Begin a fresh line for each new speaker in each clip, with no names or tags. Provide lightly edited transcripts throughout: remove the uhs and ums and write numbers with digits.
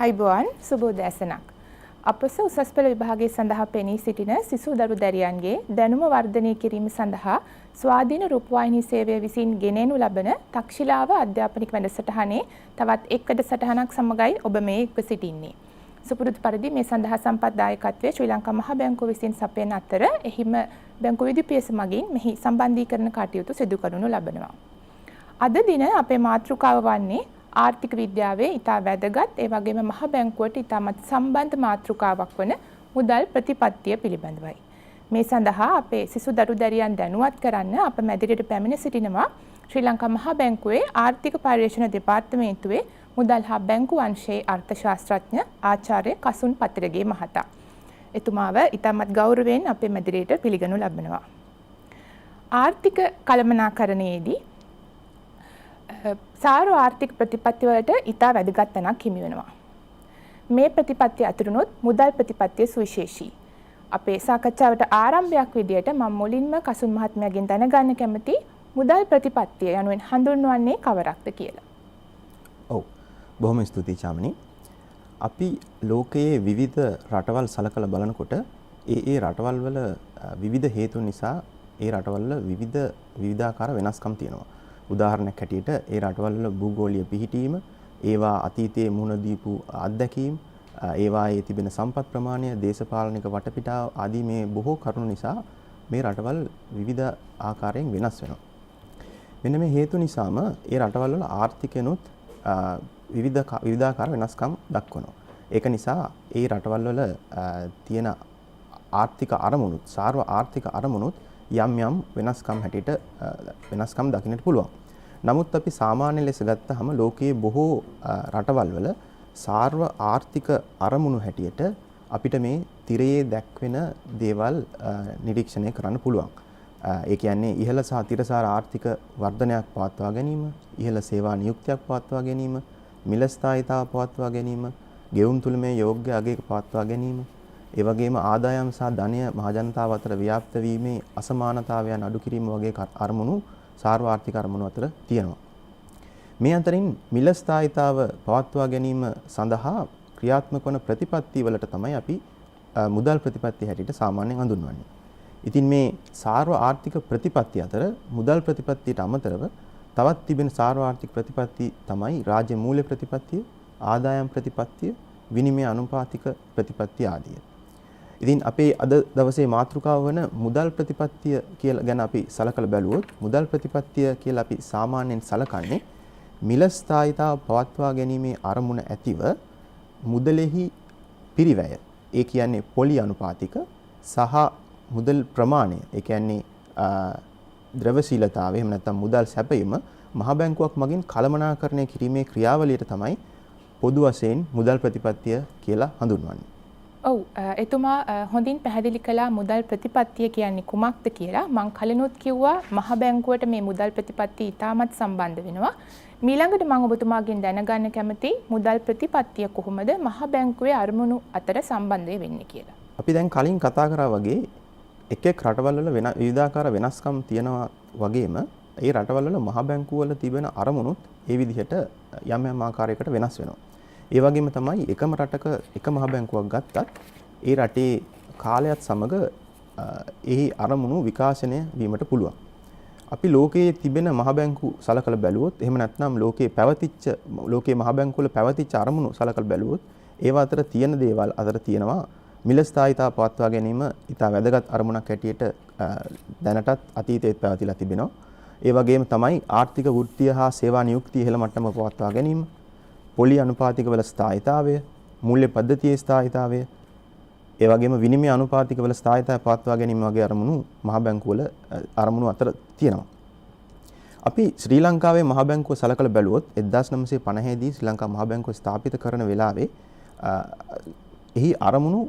අයිබෝවන් සුබෝදෑසනක්. අපස උසස් පෙළ විභාගයේ සඳහා පෙනී සිටින සිසු දරු දැරියන්ගේ දැනුම වර්ධනය කිරීම සඳහා ස්වාධීන රූපවාහිනී සේවය විසින් ගෙනෙනු ලබන තක්ෂිලාව අධ්‍යාපනික වැඩසටහනේ තවත් එක් වැඩසටහනක් සමගයි ඔබ මේ එක්ව සිටින්නේ. සුපුරුදු පරිදි මේ සඳහා සම්පත් දායකත්වයේ ශ්‍රී ලංකා මහා බැංකුව විසින් සපයන අතර එහිම බැංකු විදුපියස මගින් මෙහි සම්බන්ධීකරණ කටයුතු සිදු කරනු ලබනවා. අද දින අපේ මාතෘකාව වන්නේ ආර්ථික විද්‍යාවේ ඉතා වැදගත් ඒ වගේම මහ බැංකුවට ඉතාමත් සම්බන්ධ මාතෘකාවක් වන මුදල් ප්‍රතිපත්තිය පිළිබඳවයි. මේ සඳහා අපේ සිසු දරු දැරියන් දැනුවත් කරන්න අප මැදිරියට පැමිණ සිටිනවා ශ්‍රී ලංකා මහ බැංකුවේ ආර්ථික පර්යේෂණ දෙපාර්තමේන්තුවේ මුදල් හා බැංකු අංශයේ අර්ථශාස්ත්‍රඥ ආචාර්ය කසුන් පතරගේ මහතා. එතුමාව ඉතාමත් ගෞරවයෙන් අපේ මැදිරියට පිළිගනු ලබනවා. ආර්ථික කළමනාකරණයේදී සාරු ආර්ථික ප්‍රතිපත්ති වලට ඉතා වැදගත් තැනක් හිමි වෙනවා. මේ ප්‍රතිපත්තිය අතුරුනොත් මුදල් ප්‍රතිපත්තිය සුවිශේෂී. අපේ සාකච්ඡාවට ආරම්භයක් විදියට මම මුලින්ම කසුන් මහත්මයාගෙන් දැනගන්න කැමති මුදල් ප්‍රතිපත්තිය යනුවෙන් හඳුන්වන්නේ කවරක්ද කියලා.
ඔව්. බොහොම ස්තුතියි චාමනි. අපි ලෝකයේ විවිධ රටවල් සලකලා බලනකොට ඒ රටවල් වල විවිධ හේතුන් නිසා ඒ රටවල් වල විවිධාකාර වෙනස්කම් තියෙනවා. උදාහරණයක් හැටියට ඒ රටවල් වල භූගෝලීය පිහිටීම, ඒවා අතීතයේ මුහුණ දීපු අත්දැකීම්, ඒවායේ තිබෙන සම්පත් ප්‍රමාණය, දේශපාලනික වටපිටාව ආදී මේ බොහෝ කරුණු නිසා මේ රටවල් විවිධ ආකාරයෙන් වෙනස් වෙනවා. මෙන්න මේ හේතු නිසාම ඒ රටවල් වල ආර්ථිකයනොත් විවිධාකාර වෙනස්කම් දක්වනවා. ඒක නිසා ඒ රටවල් වල තියෙන ආර්ථික අරමුණුත්, සාර්ව ආර්ථික අරමුණුත් යම් යම් වෙනස්කම් හැටියට වෙනස්කම් දකින්නට පුළුවන්. නමුත් අපි සාමාන්‍ය ලෙස ගත්තහම ලෝකයේ බොහෝ රටවල් වල සාර්ව ආර්ථික අරමුණු හැටියට අපිට මේ තිරයේ දැක්වෙන දේවල් නිරීක්ෂණය කරන්න පුළුවන්. ඒ කියන්නේ ඉහළ සහ තිරසාර ආර්ථික වර්ධනයක් පවත්වා ගැනීම, ඉහළ සේවා නියුක්තියක් පවත්වා ගැනීම, මිල ස්ථායීතාව පවත්වා ගැනීම, ගෙවුම් තුලමේ යෝග්‍ය අගයක පවත්වා ගැනීම, ඒ වගේම ආදායම් සහ ධනය මහජනතාව අතර ව්‍යාප්ත වීමේ අසමානතාවයන් අඩු කිරීම වගේ අරමුණු සාර්ව ආර්ථික අරමුණු අතර තියෙනවා. මේ අතරින් මිල ස්ථායීතාව පවත්වා ගැනීම සඳහා ක්‍රියාත්මක වන ප්‍රතිපත්ති වලට තමයි අපි මුදල් ප්‍රතිපත්ති හැටියට සාමාන්‍යයෙන් හඳුන්වන්නේ. ඉතින් මේ සාර්ව ආර්ථික ප්‍රතිපත්ති අතර මුදල් ප්‍රතිපත්තියට අමතරව තවත් තිබෙන සාර්ව ආර්ථික ප්‍රතිපත්ති තමයි රාජ්‍ය මූල්‍ය ප්‍රතිපත්තිය, ආදායම් ප්‍රතිපත්තිය, විනිමය අනුපාතික ප්‍රතිපත්තිය ආදිය. ඉතින් අපේ අද දවසේ මාතෘකාව වන මුදල් ප්‍රතිපත්තිය කියලා ගැන අපි සලකලා බැලුවොත් මුදල් ප්‍රතිපත්තිය කියලා අපි සාමාන්‍යයෙන් සලකන්නේ මිල ස්ථායීතාව පවත්වා ගැනීමේ අරමුණ ඇතිව මුදලෙහි පිරිවැය, ඒ කියන්නේ පොලි අනුපාතික සහ මුදල් ප්‍රමාණය, ඒ කියන්නේ ද්‍රවශීලතාවය, එහෙම නැත්නම් මුදල් සැපයීම මහ බැංකුවක් මගින් කළමනාකරණය කිරීමේ ක්‍රියාවලියට තමයි පොදු වශයෙන් මුදල් ප්‍රතිපත්තිය කියලා හඳුන්වන්නේ.
ඔව්, එතුමා හොඳින් පැහැදිලි කළා මුදල් ප්‍රතිපත්තිය කියන්නේ කුමක්ද කියලා. මම කලිනුත් කිව්වා මහ බැංකුවට මේ මුදල් ප්‍රතිපත්තිය ඉතාමත් සම්බන්ධ වෙනවා. ඊළඟට මම ඔබතුමාගෙන් දැනගන්න කැමති මුදල් ප්‍රතිපත්තිය කොහොමද මහ බැංකුවේ අරමුණු අතර සම්බන්ධය වෙන්නේ කියලා.
අපි දැන් කලින් කතා කරා වගේ එක් එක් රටවල් වල විවිධාකාර වෙනස්කම් තියෙනවා වගේම ඒ රටවල් වල මහ බැංකුව වල තිබෙන අරමුණුත් ඒ විදිහට යම් යම් ආකාරයකට වෙනස් වෙනවා. ඒ වගේම තමයි එකම රටක එක මහ බැංකුවක් ගත්තත් ඒ රටේ කාලයත් සමග එහි අරමුණු විකාශනය වීමට පුළුවන්. අපි ලෝකයේ තිබෙන මහ බැංකු සලකලා බැලුවොත්, එහෙම නැත්නම් ලෝකයේ මහ බැංකු වල පැවතිච්ච අරමුණු සලකලා බැලුවොත් ඒවා අතර තියෙන දේවල් අතර තියෙනවා මිල ස්ථායීතාව පවත්වා ගැනීම ඉතා වැදගත් අරමුණක් හැටියට දැනටත් අතීතයේත් පැවතිලා තිබෙනවා. ඒ වගේම තමයි ආර්ථික වෘත්තීය හා සේවා නියුක්තිය ඉහළ මට්ටමක පවත්වා ගැනීම, පොලි අනුපාතික වල ස්ථායීතාවය, මූල්‍ය පද්ධතියේ ස්ථායීතාවය, ඒ වගේම විනිමය අනුපාතික වල ස්ථායීතාවය පවත්වා ගැනීම වගේ අරමුණු මහ බැංකුව වල අරමුණු අතර තියෙනවා. අපි ශ්‍රී ලංකාවේ මහ බැංකුව සලකලා බැලුවොත් 1950 දී ශ්‍රී ලංකා මහ බැංකුව ස්ථාපිත කරන වෙලාවේ එහි අරමුණු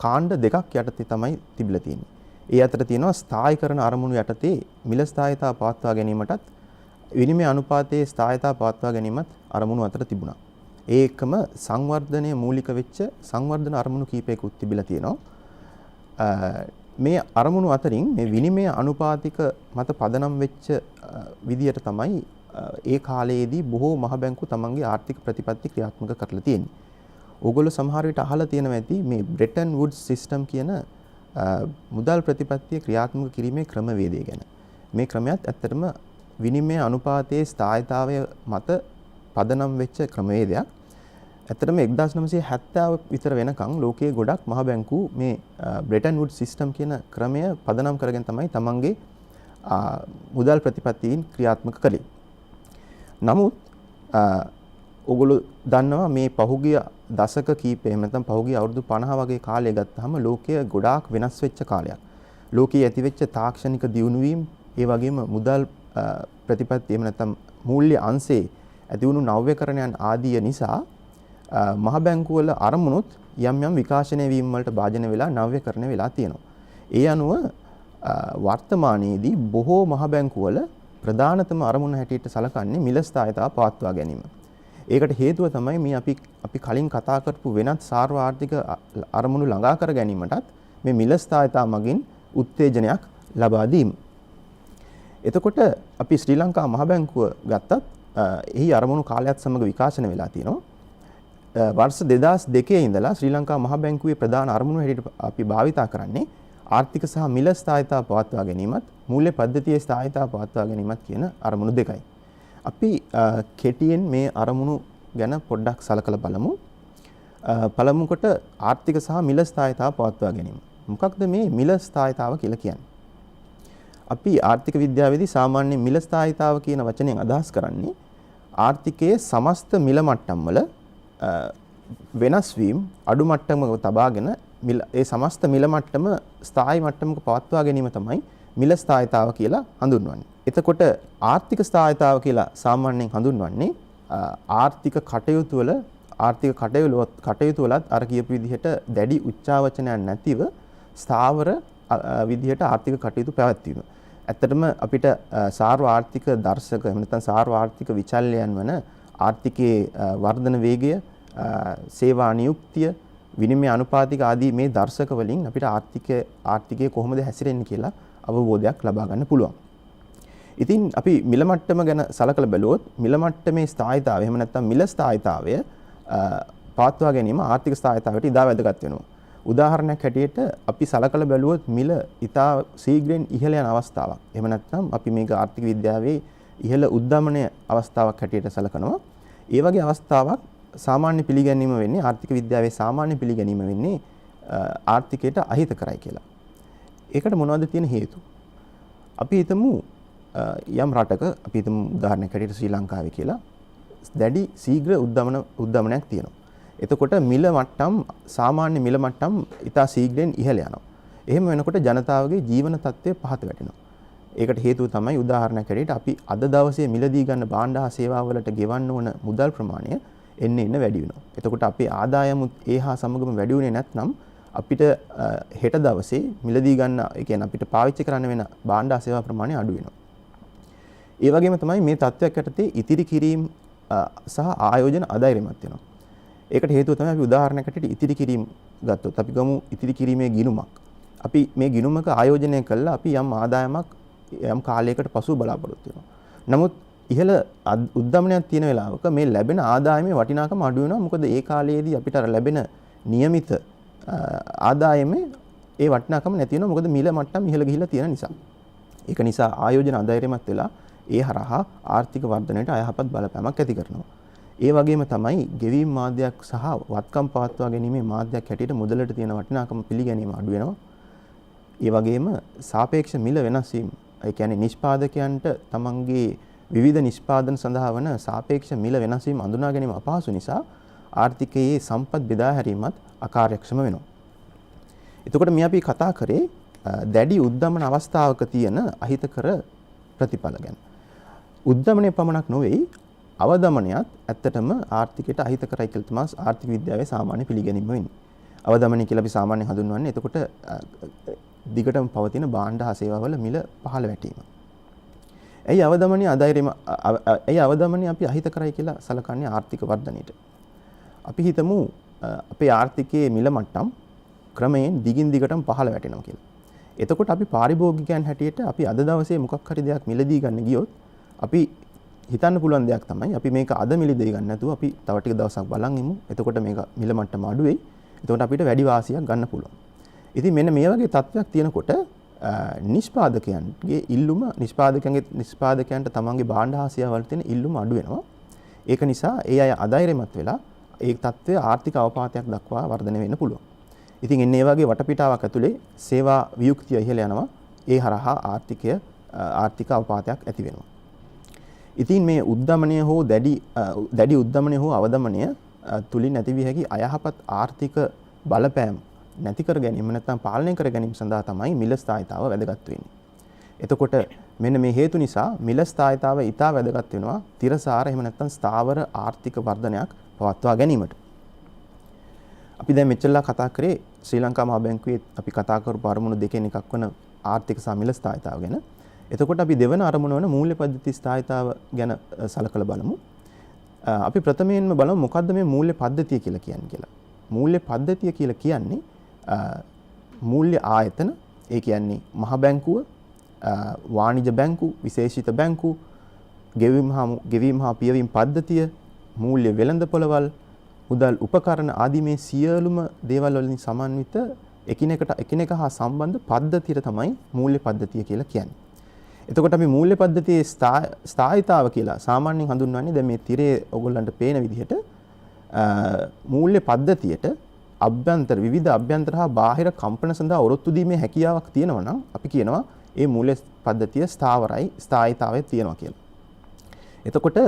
කාණ්ඩ දෙකක් යටතේ තමයි තිබිලා තියෙන්නේ. ඒ අතර තියෙනවා ස්ථායීකරණ අරමුණු යටතේ මිල ස්ථායීතාව පවත්වා ගැනීමටත් විනිමය අනුපාතයේ ස්ථායීතාව පවත්වා ගැනීමත් අරමුණු අතර තිබුණා. ඒ එක්කම සංවර්ධනයේ මූලික වෙච්ච සංවර්ධන අරමුණු කීපයකුත් තිබිලා තියෙනවා. මේ අරමුණු අතරින් මේ විනිමය අනුපාතික මත පදනම් වෙච්ච විදියට තමයි ඒ කාලයේදී බොහෝ මහ බැංකු තමන්ගේ ආර්ථික ප්‍රතිපත්ති ක්‍රියාත්මක කරලා තියෙන්නේ. ඕගොල්ලෝ සමහර විට අහලා තියෙනවා ඇති මේ බ්‍රෙටන් වුඩ්ස් සිස්ටම් කියන මුදල් ප්‍රතිපත්තිය ක්‍රියාත්මක කිරීමේ ක්‍රමවේදය ගැන. මේ ක්‍රමයක් ඇත්තටම විනිමය අනුපාතයේ ස්ථායීතාවය මත පදනම් වෙච්ච ක්‍රමවේදයක්. ඇත්තටම 1970 විතර වෙනකන් ලෝකයේ ගොඩක් මහ බැංකු මේ බ්‍රෙටන් වුඩ්ස් සිස්ටම් කියන ක්‍රමය පදනම් කරගෙන තමයි තමන්ගේ මුදල් ප්‍රතිපත්තීන් ක්‍රියාත්මක කළේ. නමුත් ඔගොල්ලෝ දන්නවා මේ පහුගිය දශක කීපෙ එහෙම නැත්නම් පහුගිය අවුරුදු 50 වගේ කාලය ගත්තාම ලෝකය ගොඩාක් වෙනස් වෙච්ච කාලයක්. ලෝකයේ ඇතිවෙච්ච තාක්ෂණික දියුණුවීම් ඒ වගේම මුදල් ප්‍රතිපත්ති එහෙම නැත්නම් මූල්‍ය අංශේ ඇති වුණු නව්‍යකරණයන් ආදිය නිසා මහ බැංකු වල අරමුණුත් යම් යම් විකාශනය වීම වලට භාජනය වෙලා නව්‍යකරණය වෙලා තියෙනවා. ඒ අනුව වර්තමානයේදී බොහෝ මහ බැංකු වල ප්‍රධානතම අරමුණ හැටියට සලකන්නේ මිල ස්ථායීතාව පවත්වා ගැනීම. ඒකට හේතුව තමයි මේ අපි කලින් කතා කරපු වෙනත් සාර්ව ආර්ථික අරමුණු ළඟා කර ගැනීමටත් මේ මිල ස්ථායීතාව මගින් උත්තේජනයක් ලබා දීම. එතකොට අපි ශ්‍රී ලංකා මහ බැංකුව ගත්තත් එහි අරමුණු කාලයත් සමග විකාශන වෙලා තියෙනවා. වර්ෂ 2002 ඉඳලා ශ්‍රී ලංකා මහ බැංකුවේ ප්‍රධාන අරමුණු හැටියට අපි භාවිතා කරන්නේ ආර්ථික සහ මිල ස්ථායීතාව පවත්වා ගැනීමත් මූල්‍ය පද්ධතියේ ස්ථායීතාව පවත්වා ගැනීමත් කියන අරමුණු දෙකයි. අපි කෙටියෙන් මේ අරමුණු ගැන පොඩ්ඩක් සලකලා බලමු. පළමු කොට ආර්ථික සහ මිල ස්ථායීතාව පවත්වා ගැනීම. මොකක්ද මේ මිල ස්ථායීතාව කියලා කියන්නේ? අපි ආර්ථික විද්‍යාවේදී සාමාන්‍ය මිල ස්ථායීතාව කියන වචනයෙන් අදහස් කරන්නේ ආර්ථිකයේ සමස්ත මිල මට්ටම් වල වෙනස් වීම අඩු මට්ටමක තබාගෙන ඒ සමස්ත මිල මට්ටම ස්ථායී මට්ටමක පවත්වා ගැනීම තමයි මිල ස්ථායීතාව කියලා හඳුන්වන්නේ. එතකොට ආර්ථික ස්ථායීතාව කියලා සාමාන්‍යයෙන් හඳුන්වන්නේ ආර්ථික කටයුතු වලත් අර කියපු විදිහට දැඩි උච්චාවචනයක් නැතිව ස්ථාවර විදිහට ආර්ථික කටයුතු පැවැත්වීම. ඇත්තටම අපිට සාර්ව ආර්ථික දර්ශක එහෙම නැත්නම් සාර්ව ආර්ථික විචල්යයන් වන ආර්ථිකයේ වර්ධන වේගය, සේවා නියුක්තිය, විනිමය අනුපාතික ආදී මේ දර්ශක වලින් අපිට ආර්ථිකය කොහොමද හැසිරෙන්නේ කියලා අවබෝධයක් ලබා ගන්න පුළුවන්. ඉතින් අපි මිල මට්ටම ගැන සලකලා බැලුවොත් මිල මට්ටමේ ස්ථායීතාවය එහෙම නැත්නම් මිල ස්ථායීතාවය පවත්වා ගැනීම ආර්ථික ස්ථායීතාවයට ඉතා වැදගත් වෙනවා. උදාහරණයක් හැටියට අපි සලකලා බැලුවොත් මිල ඉතා ශීඝ්‍රයෙන් ඉහළ යන අවස්ථාවක්. එහෙම නැත්නම් අපි මේක ආර්ථික විද්‍යාවේ ඉහළ උද්දමනය අවස්ථාවක් හැටියට සලකනවා. ඒ වගේ අවස්ථාවක් සාමාන්‍ය පිළිගැනීම වෙන්නේ ආර්ථික විද්‍යාවේ සාමාන්‍ය පිළිගැනීම වෙන්නේ ආර්ථිකයට අහිතකරයි කියලා. ඒකට මොනවද තියෙන හේතු? අපි හිතමු යම් රටක අපි හිතමු උදාහරණයක් හැටියට ශ්‍රී ලංකාවේ කියලා දැඩි ශීඝ්‍ර උද්දමනයක් තියෙනවා. එතකොට මිල මට්ටම් සාමාන්‍ය මිල මට්ටම් ඉතා ශීඝ්‍රයෙන් ඉහළ යනවා. එහෙම වෙනකොට ජනතාවගේ ජීවන තත්ත්වය පහත වැටෙනවා. ඒකට හේතුව තමයි උදාහරණයක් හැටියට අපි අද දවසේ මිලදී ගන්න භාණ්ඩ හා සේවා වලට ගෙවන්න ඕන මුදල් ප්‍රමාණය එන්න වැඩි වෙනවා. එතකොට අපේ ආදායමුත් ඒ හා සමගම වැඩි වුණේ නැත්නම් අපිට හෙට දවසේ මිලදී ගන්න ඒ කියන්නේ අපිට පාවිච්චි කරන්න වෙන භාණ්ඩ හා සේවා ප්‍රමාණය අඩු වෙනවා. ඒ වගේම තමයි මේ තත්ත්වයක් යටතේ ඉතිරි කිරීම සහ ආයෝජන අධෛර්යමත් වෙනවා. ඒකට හේතුව තමයි අපි උදාහරණයක් හැටියට ඉතිරි කිරීම ගත්තොත් අපි ගමු ඉතිරි කිරීමේ ගිණුමක්. අපි මේ ගිණුමක ආයෝජනය කළා අපි යම් ආදායමක් යම් කාලයකට පසුව බලාපොරොත්තු වෙනවා. නමුත් ඉහළ උද්දමනයක් තියෙන වෙලාවක මේ ලැබෙන ආදායමේ වටිනාකම අඩු වෙනවා. මොකද ඒ කාලයේදී අපිට අර ලැබෙන નિયમિત ආදායමේ ඒ වටිනාකම නැති වෙනවා. මොකද මිල මට්ටම් ඉහළ ගිහිලා තියෙන නිසා. ඒක නිසා ආයෝජන අධෛර්යමත් වෙලා ඒ හරහා ආර්ථික වර්ධනයට අයහපත් බලපෑමක් ඇති කරනවා. ඒ වගේම තමයි ගෙවීම් මාධ්‍යයක් සහ වත්කම් පවත්වා ගැනීමේ මාධ්‍යයක් හැටියට මුදලට තියෙන වටිනාකම පිළිගැනීම අඩු වෙනවා. ඒ වගේම සාපේක්ෂ මිල වෙනස් වීම, ඒ කියන්නේ නිෂ්පාදකයන්ට තමන්ගේ විවිධ නිෂ්පාදන සඳහා වන සාපේක්ෂ මිල වෙනස් වීම අඳුනා ගැනීම අපහසු නිසා ආර්ථිකයේ සම්පත් බෙදා හැරීමත් අකාර්යක්ෂම වෙනවා. එතකොට මේ අපි කතා කරේ දැඩි උද්දමන අවස්ථාවක තියෙන අහිතකර ප්‍රතිඵල ගැන. උද්දමනයේ පමණක් නොවේ අවදමනයත් ඇත්තටම ආර්ථිකයට අහිතකරයි කියලා තමයි ආර්ථික විද්‍යාවේ සාමාන්‍ය පිළිගැනීම වෙන්නේ. අවදමනය කියලා අපි සාමාන්‍යයෙන් හඳුන්වන්නේ එතකොට දිගටම පවතින භාණ්ඩ හා සේවාවල මිල පහළ වැටීම. ඇයි අවදමනය අපි අහිතකරයි කියලා සලකන්නේ ආර්ථික වර්ධනයට? අපි හිතමු අපේ ආර්ථිකයේ මිල මට්ටම් ක්‍රමයෙන් දිගින් දිගටම පහළ වැටෙනවා කියලා. එතකොට අපි පාරිභෝගිකයන් හැටියට අපි අද දවසේ මොකක් හරි දෙයක් මිලදී ගන්න ගියොත් අපි හිතන්න පුළුවන් දෙයක් තමයි අපි මේක අද මිලදී ගන්න නැතුව අපි තව ටික දවසක් බලන් ඉමු. එතකොට මේක මිල මට්ටම අඩු වෙයි. එතකොට අපිට වැඩි වාසියක් ගන්න පුළුවන්. ඉතින් මෙන්න මේ වගේ තත්ත්වයක් තියෙනකොට නිෂ්පාදකයන්ගේ ඉල්ලුම නිෂ්පාදකයන්ට තමන්ගේ භාණ්ඩ හාසියාවල් තියෙන ඉල්ලුම අඩු වෙනවා. ඒක නිසා ඒ අය අධෛර්යමත් වෙලා ඒ තත්ත්වය ආර්ථික අවපාතයක් දක්වා වර්ධනය වෙන්න පුළුවන්. ඉතින් එන්නේ වගේ වටපිටාවක් ඇතුලේ සේවා වියුක්තිය ඉහළ යනවා. ඒ හරහා ආර්ථික අවපාතයක් ඇති වෙනවා. ඉතින් මේ උද්දමනය හෝ දැඩි උද්දමනය හෝ අවදමනය තුලින් නැතිවිය හැකි අයහපත් ආර්ථික බලපෑම් නැති කර ගැනීම නැත්නම් පාලනය කර ගැනීම සඳහා තමයි මිල ස්ථායීතාව වැදගත් වෙන්නේ. එතකොට මෙන්න මේ හේතු නිසා මිල ස්ථායීතාව ඉතා වැදගත් වෙනවා තිරසාර එහෙම නැත්නම් ස්ථාවර ආර්ථික වර්ධනයක් පවත්වා ගැනීමට. අපි දැන් මෙච්චරලා කතා කරේ ශ්‍රී ලංකා මහා බැංකුවේ අපි කතා කරපු අරමුණු දෙකෙන් එකක් වන ආර්ථික සහ මිල ස්ථායීතාව ගැන. එතකොට අපි දෙවන අරමුණ වන මූල්‍ය පද්ධති ස්ථායීතාව ගැන සලකලා බලමු. අපි ප්‍රථමයෙන්ම බලමු මොකද්ද මේ මූල්‍ය පද්ධතිය කියලා කියන්නේ කියලා. මූල්‍ය පද්ධතිය කියලා කියන්නේ මූල්‍ය ආයතන, ඒ කියන්නේ මහ බැංකුව, වාණිජ බැංකු, විශේෂිත බැංකු, ගෙවීම් හා පියවීම් පද්ධතිය, මූල්‍ය වෙළඳපොළවල්, මුදල් උපකරණ ආදී මේ සියලුම දේවල් වලින් සමන්විත එකිනෙක හා සම්බන්ධ පද්ධතියට තමයි මූල්‍ය පද්ධතිය කියලා කියන්නේ. එතකොට අපි මූල්‍ය පද්ධතියේ ස්ථායීතාව කියලා සාමාන්‍යයෙන් හඳුන්වන්නේ දැන් මේ තිරේ ඔයගොල්ලන්ට පේන විදිහට මූල්‍ය පද්ධතියට විවිධ අභ්‍යන්තර හා බාහිර කම්පන සඳහා ඔරොත්තු දීමේ හැකියාවක් තියෙනවා නම් අපි කියනවා ඒ මූල්‍ය පද්ධතිය ස්ථාවරයි, ස්ථායීතාවය තියෙනවා කියලා. එතකොට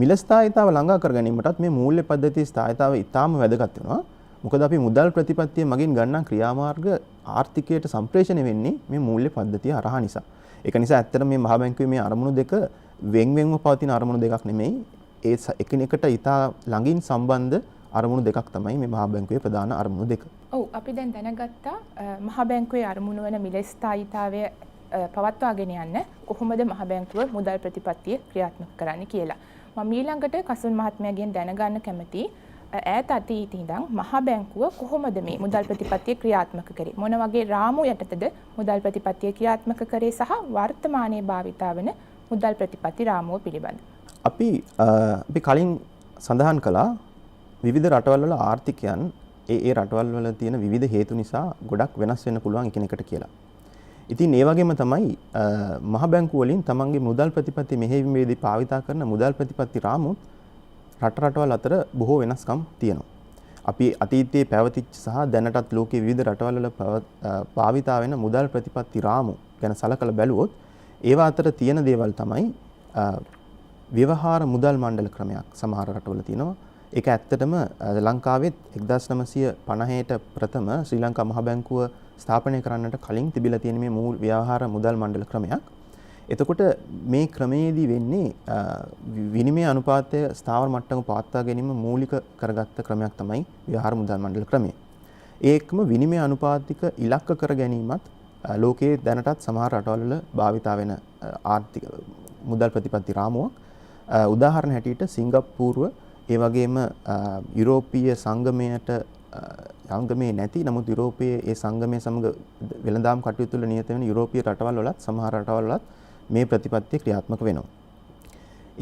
මිල ස්ථායීතාව ළඟා කර ගැනීමටත් මේ මූල්‍ය පද්ධතියේ ස්ථායීතාව ඉතාම වැදගත් වෙනවා. මොකද අපි මුදල් ප්‍රතිපත්තිය මගින් ගන්නා ක්‍රියාමාර්ග ආර්ථිකයට සම්ප්‍රේෂණය වෙන්නේ මේ මූල්‍ය පද්ධතිය හරහා නිසා. ඒක නිසා ඇත්තටම මේ මහා බැංකුවේ මේ අරමුණු දෙක වෙන්වෙන්ව පවතින අරමුණු දෙකක් නෙමෙයි. ඒ එකිනෙකට ඉතා ළඟින් සම්බන්ධ අරමුණු දෙකක් තමයි මේ මහා බැංකුවේ ප්‍රධාන අරමුණු දෙක.
ඔව් අපි දැන් දැනගත්තා මහා බැංකුවේ අරමුණු වන මිල ස්ථායීතාවය පවත්වාගෙන යන්න කොහොමද මහා බැංකුව මුදල් ප්‍රතිපත්තිය ක්‍රියාත්මක කරන්නේ කියලා. මම ඊළඟට කසුන් මහත්මයාගෙන් දැනගන්න කැමතියි ඈත අතීතයේ ඉඳන් මහා බැංකුව කොහොමද මේ මුදල් ප්‍රතිපත්තිය ක්‍රියාත්මක කරේ? මොන වගේ රාමු යටතේද මුදල් ප්‍රතිපත්තිය ක්‍රියාත්මක කරේ සහ වර්තමානයේ භාවිතා වන මුදල් ප්‍රතිපත්ති රාමුව පිළිබඳ.
අපි කලින් සඳහන් කළා විවිධ රටවල් වල ආර්ථිකයන් ඒ රටවල් වල තියෙන විවිධ හේතු නිසා ගොඩක් වෙනස් වෙන්න පුළුවන් එකිනෙකට කියලා. ඉතින් ඒ වගේම තමයි මහ බැංකුව වලින් තමන්ගේ මුදල් ප්‍රතිපත්ති මෙහෙයීමේදී භාවිතා කරන මුදල් ප්‍රතිපත්ති රාමුත් රටවල් අතර බොහෝ වෙනස්කම් තියෙනවා. අපි අතීතයේ පැවතිච්ච සහ දැනටත් ලෝකයේ විවිධ රටවල් වල භාවිතා වෙන මුදල් ප්‍රතිපත්ති රාමු ගැන සලකලා බැලුවොත් ඒවා අතර තියෙන දේවල් තමයි ව්‍යවහාර මුදල් මණ්ඩල ක්‍රමයක් සමහර රටවල තියෙනවා. ඒක ඇත්තටම ලංකාවෙත් 1950ට ප්‍රථම ශ්‍රී ලංකා මහ බැංකුව ස්ථාපනය කරන්නට කලින් තිබිලා තියෙන මේ මූල ව්‍යවහාර මුදල් මණ්ඩල ක්‍රමයක්. එතකොට මේ ක්‍රමයේදී වෙන්නේ විනිමය අනුපාතය ස්ථාවර මට්ටමක පවත්වා ගැනීම මූලික කරගත්ත ක්‍රමයක් තමයි ව්‍යවහාර මුදල් මණ්ඩල ක්‍රමය. ඒකම විනිමය අනුපාතික ඉලක්ක කර ගැනීමත් ලෝකයේ දැනටත් සමහර රටවල් වල භාවිතා වෙන ආර්ථික මුදල් ප්‍රතිපත්ති රාමුවක්. උදාහරණ හැටියට සිංගප්පූරුව ඒ වගේම යුරෝපීය සංගමයේ නැති නමුත් යුරෝපයේ ඒ සංගමයේ සමග වෙළඳාම් කටයුතු වල නියත වෙන යුරෝපීය රටවල් වලත් සමහර රටවල් වලත් මේ ප්‍රතිපත්තිය ක්‍රියාත්මක වෙනවා.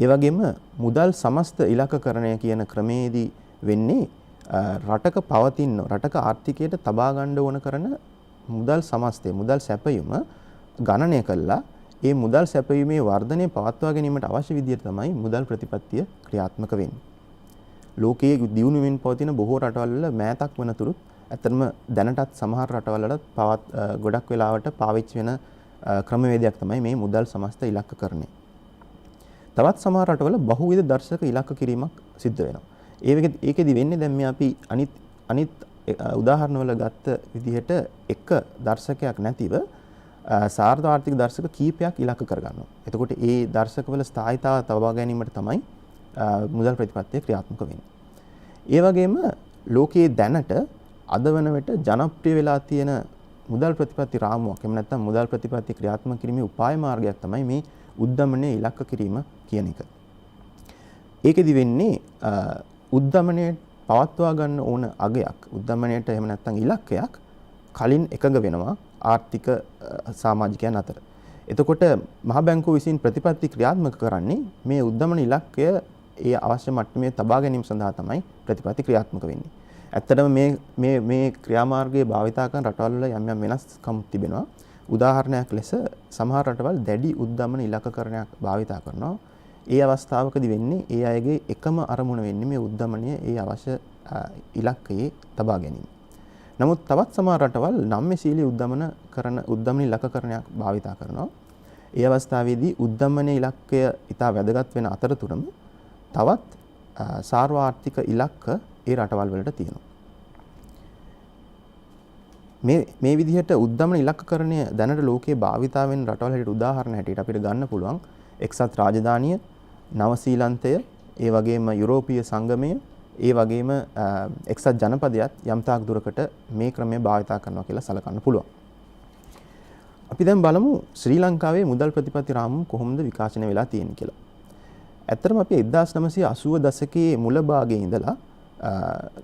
ඒ වගේම මුදල් සමස්ත ඉලක්කකරණය කියන ක්‍රමයේදී වෙන්නේ රටක ආර්ථිකයට තබා ගන්න ඕන කරන මුදල් සමස්තය මුදල් සැපයුම ගණනය කළා ඒ මුදල් සැපයීමේ වර්ධනය පවත්වා ගැනීමට අවශ්‍ය විදිහට තමයි මුදල් ප්‍රතිපත්තිය ක්‍රියාත්මක වෙන්නේ. ලෝකයේ දියුණු වෙමින් පවතින බොහෝ රටවල් වල මෑතක් වනතුරුත් ඇත්තටම දැනටත් සමහර රටවල් වල ගොඩක් වෙලාවට පාවිච්චි වෙන ක්‍රමවේදයක් තමයි මේ මුදල් සමස්ත ඉලක්කකරණය. තවත් සමහර රටවල බහුවිධ දර්ශක ඉලක්ක කිරීමක් සිද්ධ වෙනවා. ඒකෙදි වෙන්නේ දැන් මේ අපි අනිත් උදාහරණවල ගත්ත විදිහට එක දර්ශකයක් නැතිව සාර්ථක ආර්ථික දර්ශක කීපයක් ඉලක්ක කරගන්නවා. එතකොට ඒ දර්ශකවල ස්ථායීතාව තබා ගැනීමට තමයි මුදල් ප්‍රතිපත්තිය ක්‍රියාත්මක වෙන්නේ. ඒ වගේම ලෝකයේ දැනට අද වන විට ජනප්‍රිය වෙලා තියෙන මුදල් ප්‍රතිපත්ති රාමුවක් එහෙම නැත්නම් මුදල් ප්‍රතිපත්ති ක්‍රියාත්මක කිරීමේ උපාය මාර්ගයක් තමයි මේ උද්දමනයේ ඉලක්ක කිරීම කියන එක. ඒකෙදි වෙන්නේ උද්දමනයේ පවත්වා ගන්න ඕන අගයක් උද්දමනයට එහෙම නැත්නම් ඉලක්කයක් කලින් එකඟ වෙනවා ආර්ථික සමාජිකයන් අතර. එතකොට මහ බැංකුව විසින් ප්‍රතිපත්ති ක්‍රියාත්මක කරන්නේ මේ උද්දමන ඉලක්කය ඒ අවශ්‍ය මට්ටමේ තබා ගැනීම සඳහා තමයි ප්‍රතිපත්ති ක්‍රියාත්මක වෙන්නේ. ඇත්තටම මේ ක්‍රියාමාර්ගයේ භාවිතා කරන රටවල් වල යම් වෙනස්කම් තිබෙනවා. උදාහරණයක් ලෙස සමහර රටවල් දැඩි උද්දමන ඉලක්කකරණයක් භාවිතා කරනවා. ඒ අවස්ථාවකදී වෙන්නේ ඒ අයගේ එකම අරමුණ වෙන්නේ මේ උද්දමනය ඒ අවශ්‍ය ඉලක්කයේ තබා ගැනීම. නමුත් තවත් සමහර රටවල් නම්‍යශීලී උද්දමන ඉලක්කකරණයක් භාවිතා කරනවා. ඒ අවස්ථාවේදී උද්දමන ඉලක්කය ඉතා වැදගත් වෙන අතරතුරම තවත් සාර්වාර්ථික ඉලක්ක ඒ රටවල් වලට තියෙනවා. මේ විදිහට උද්දමන ඉලක්කකරණය දැනට ලෝකයේ භාවිතා වෙන රටවල් හැටියට උදාහරණ හැටියට අපිට ගන්න පුළුවන් එක්සත් රාජධානිය, නවසීලන්තය, ඒ වගේම යුරෝපීය සංගමය, ඒ වගේම එක්සත් ජනපදයත් යම් තාක් දුරකට මේ ක්‍රමය භාවිතා කරනවා කියලා සලකන්න පුළුවන්. අපි දැන් බලමු ශ්‍රී ලංකාවේ මුදල් ප්‍රතිපත්ති රාමුව කොහොමද විකාශනය වෙලා තියෙන්නේ කියලා. ඇත්තටම අපි 1980 දශකයේ මුල භාගයේ ඉඳලා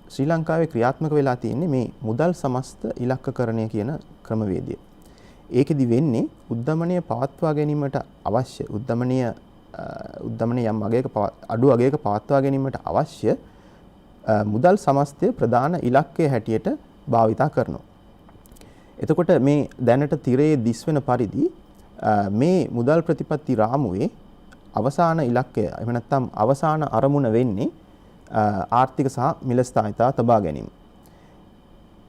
ශ්‍රී ලංකාවේ ක්‍රියාත්මක වෙලා තියෙන්නේ මේ මුදල් සමස්ත ඉලක්කකරණය කියන ක්‍රමවේදය. ඒකෙදි වෙන්නේ උද්දමනය පවත්වා ගැනීමට අවශ්‍ය උද්දමනය යම් අඩු අගයක පවත්වා ගැනීමට අවශ්‍ය මුදල් සමස්තය ප්‍රධාන ඉලක්කය හැටියට භාවිතා කරනවා. එතකොට මේ දැනට තිරයේ දිස්වෙන පරිදි මේ මුදල් ප්‍රතිපත්ති රාමුවේ අවසාන ඉලක්කය එහෙම නැත්නම් අවසාන අරමුණ වෙන්නේ ආර්ථික සහ මිල ස්ථායීතාව තබා ගැනීම.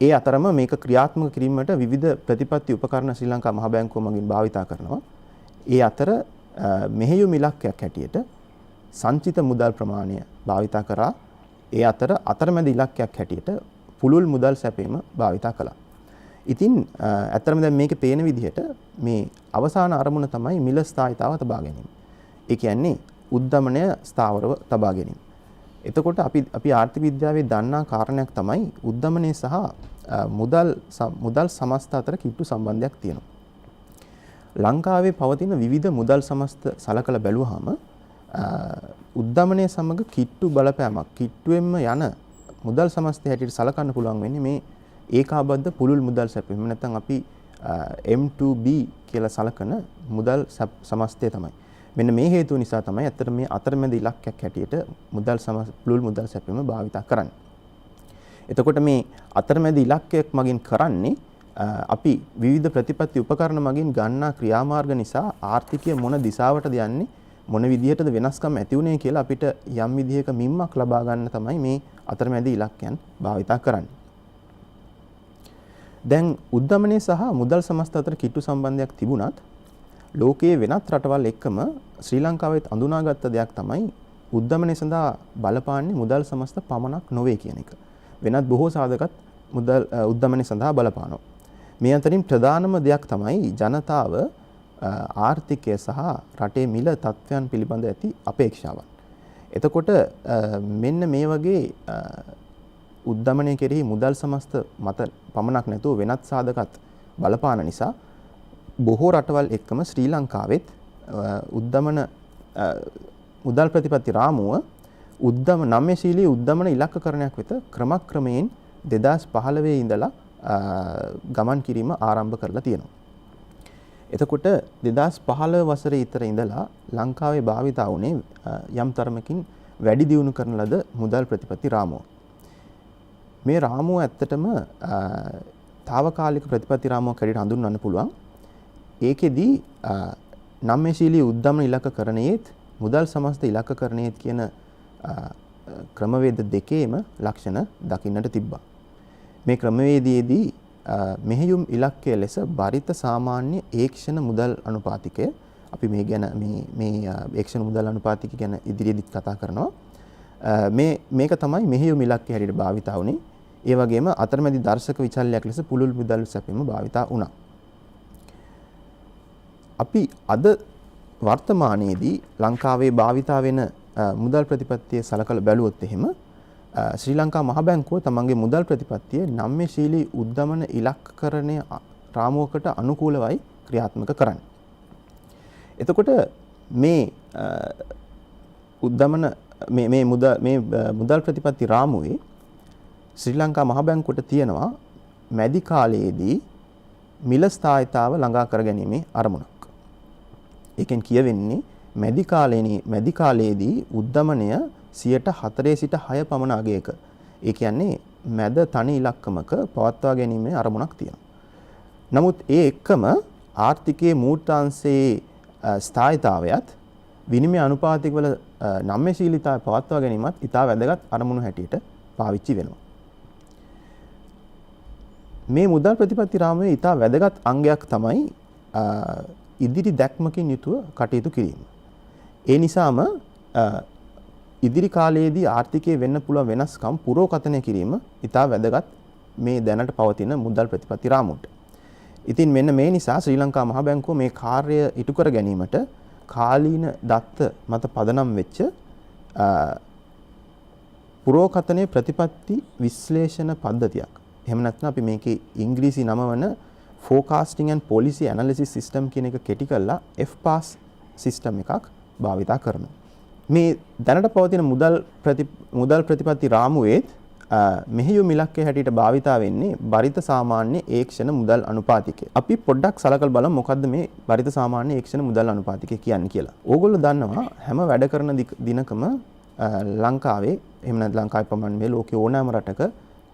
ඒ අතරම මේක ක්‍රියාත්මක කිරීමට විවිධ ප්‍රතිපත්ති උපකරණ ශ්‍රී ලංකා මහ බැංකුව මගින් භාවිතා කරනවා. ඒ අතර මෙහෙයුම් ඉලක්කයක් හැටියට සංචිත මුදල් ප්‍රමාණය භාවිතා කරා. ඒ අතර අතරමැද ඉලක්කයක් හැටියට පුළුල් මුදල් සැපීම භාවිතා කළා. ඉතින් ඇත්තටම දැන් මේකේ පේන විදිහට මේ අවසාන අරමුණ තමයි මිල ස්ථායීතාව තබා ගැනීම. ඒ කියන්නේ උද්දමනය ස්ථාවරව තබා ගැනීම. එතකොට අපි ආර්ථික විද්‍යාවේ දන්නා කාරණයක් තමයි උද්දමනය සහ මුදල් සමස්ත අතර කිට්ටු සම්බන්ධයක් තියෙනවා. ලංකාවේ පවතින විවිධ මුදල් සමස්ත සලකලා බැලුවාම උද්දමනය සමග කිට්ටු බලපෑමක් කිට්ටුවෙන්ම යන මුදල් සමස්තය හැටියට සලකන්න පුළුවන් වෙන්නේ මේ ඒකාබද්ධ පුළුල් මුදල් සැපීම. නැත්නම් අපි M2B කියලා සලකන මුදල් සමස්තය තමයි. මෙන්න මේ හේතුව නිසා තමයි අතර මේ අතරමැද ඉලක්කයක් හැටියට පුළුල් මුදල් සැපීම භාවිතා කරන්නේ. එතකොට මේ අතරමැද ඉලක්කයක් මගින් කරන්නේ අපි විවිධ ප්‍රතිපත්ති උපකරණ මගින් ගන්නා ක්‍රියාමාර්ග නිසා ආර්ථිකය මොන දිශාවටද යන්නේ මොන විදිහටද වෙනස්කම් ඇති වුනේ කියලා අපිට යම් විදිහක මිම්මක් ලබා ගන්න තමයි මේ අතරමැද ඉලක්කයන් භාවිතා කරන්නේ. දැන් උද්දමනය සහ මුදල් සමස්ත අතර කිට්ටු සම්බන්ධයක් තිබුණත් ලෝකයේ වෙනත් රටවල් එක්කම ශ්‍රී ලංකාවෙත් අඳුනාගත්ත දෙයක් තමයි උද්දමනය සඳහා බලපාන්නේ මුදල් සමස්ත පමණක් නොවේ කියන එක. වෙනත් බොහෝ සාධකත් උද්දමනය සඳහා බලපානවා. මේ අතරින් ප්‍රධානම දෙයක් තමයි ජනතාව ආර්ථිකය සහ රටේ මිල තත්ත්වයන් පිළිබඳ ඇති අපේක්ෂාවන්. එතකොට මෙන්න මේ වගේ උද්දමනය කෙරෙහි මුදල් සමස්ත මත පමණක් නැතුව වෙනත් සාධකත් බලපාන නිසා බොහෝ රටවල් එක්කම ශ්‍රී ලංකාවෙත් මුදල් ප්‍රතිපත්ති රාමුව නම්‍යශීලී උද්දමන ඉලක්කකරණයක් වෙත ක්‍රමක්‍රමයෙන් 2015 ඉඳලා ගමන් කිරීම ආරම්භ කරලා තියෙනවා. එතකොට 2015 වසරේ ඉතර ඉඳලා ලංකාවේ භාවිතා වුණේ යම් තරමකින් වැඩි දියුණු කරන ලද මුදල් ප්‍රතිපත්ති රාමුව. මේ රාමුව ඇත්තටම తాවකාලික ප්‍රතිපත්ති රාමුවක් හැටියට හඳුන්වන්න පුළුවන්. ඒකෙදී නම්‍යශීලී උද්දමන ඉලක්කකරණයේත් මුදල් සමස්ත ඉලක්කකරණයේත් කියන ක්‍රමවේද දෙකේම ලක්ෂණ දකින්නට තිබ්බා. මේ ක්‍රමවේදයේදී මෙහෙයුම් ඉලක්කය ලෙස බරිත සාමාන්‍ය ඒක්ෂණ මුදල් අනුපාතිකය අපි මේ ගැන මේ ඒක්ෂණ මුදල් අනුපාතිකය ගැන ඉදිරියේදීත් කතා කරනවා. මේක තමයි මෙහෙයුම් ඉලක්කය හැටියට භාවිතා වුණේ. ඒ වගේම අතරමැදි දර්ශක විචල්යක් ලෙස පුළුල් මුදල් සැපීම භාවිතා වුණා. අපි අද වර්තමානයේදී ලංකාවේ භාවිතා වෙන මුදල් ප්‍රතිපත්තිය සලකලා බැලුවොත් එහෙම ශ්‍රී ලංකා මහ බැංකුව තමන්ගේ මුදල් ප්‍රතිපත්තිය නම්‍යශීලී උද්දමන ඉලක්කකරණය රාමුවකට අනුකූලවයි ක්‍රියාත්මක කරන්නේ. එතකොට මේ මුදල් ප්‍රතිපත්ති රාමුවේ ශ්‍රී ලංකා මහ බැංකුවට තියෙනවා මැදි කාලයේදී මිල ස්ථායීතාව ළඟා කර ගැනීමේ අරමුණක්. ඒකෙන් කියවෙන්නේ මැදි කාලයේදී උද්දමනය 4% සිට 6 පමණ අගයක. ඒ කියන්නේ මැද තනි ඉලක්කමක පවත්වා ගැනීමේ අරමුණක් තියෙනවා. නමුත් ඒ එක්කම ආර්ථිකයේ මූර්තාංශයේ ස්ථායීතාවයත් විනිමය අනුපාතික වල නම්‍යශීලීතාවය පවත්වා ගැනීමත් ඉතා වැදගත් අරමුණු හැටියට පාවිච්චි වෙනවා. මේ මුදල් ප්‍රතිපත්ති රාමුවේ ඉතා වැදගත් අංගයක් තමයි ඉදිරි දැක්මකින් යුතුව කටයුතු කිරීම. ඒ නිසාම ඉදිරි කාලයේදී ආර්ථිකයේ වෙන්න පුළුවන් වෙනස්කම් පුරෝකථනය කිරීම ඉතා වැදගත් මේ දැනට පවතින මුදල් ප්‍රතිපත්ති රාමුවට. ඉතින් මෙන්න මේ නිසා ශ්‍රී ලංකා මහ බැංකුව මේ කාර්යය ඉටු කර ගැනීමට කාලීන දත්ත මත පදනම් වෙච්ච පුරෝකථනයේ ප්‍රතිපත්ති විශ්ලේෂණ පද්ධතියක්. එහෙම නැත්නම් අපි මේකේ ඉංග්‍රීසි නම වන Forecasting and Policy Analysis System කියන එක කෙටි කරලා FPAS system එකක් භාවිතා කරනවා. මේ දැනට පවතින මුදල් ප්‍රතිපත්ති රාමුවේත් මෙහෙයුම් ඉලක්කය හැටියට භාවිතා වෙන්නේ බරිත සාමාන්‍ය ඒක්ෂණ මුදල් අනුපාතිකය. අපි පොඩ්ඩක් සලකලා බලමු මොකද්ද මේ බරිත සාමාන්‍ය ඒක්ෂණ මුදල් අනුපාතිකය කියන්නේ කියලා. ඕගොල්ලෝ දන්නවා හැම වැඩ කරන දිනකම ලංකාවේ එහෙම නැත්නම් ලංකාවේ පමණ මේ ලෝකේ ඕනෑම රටක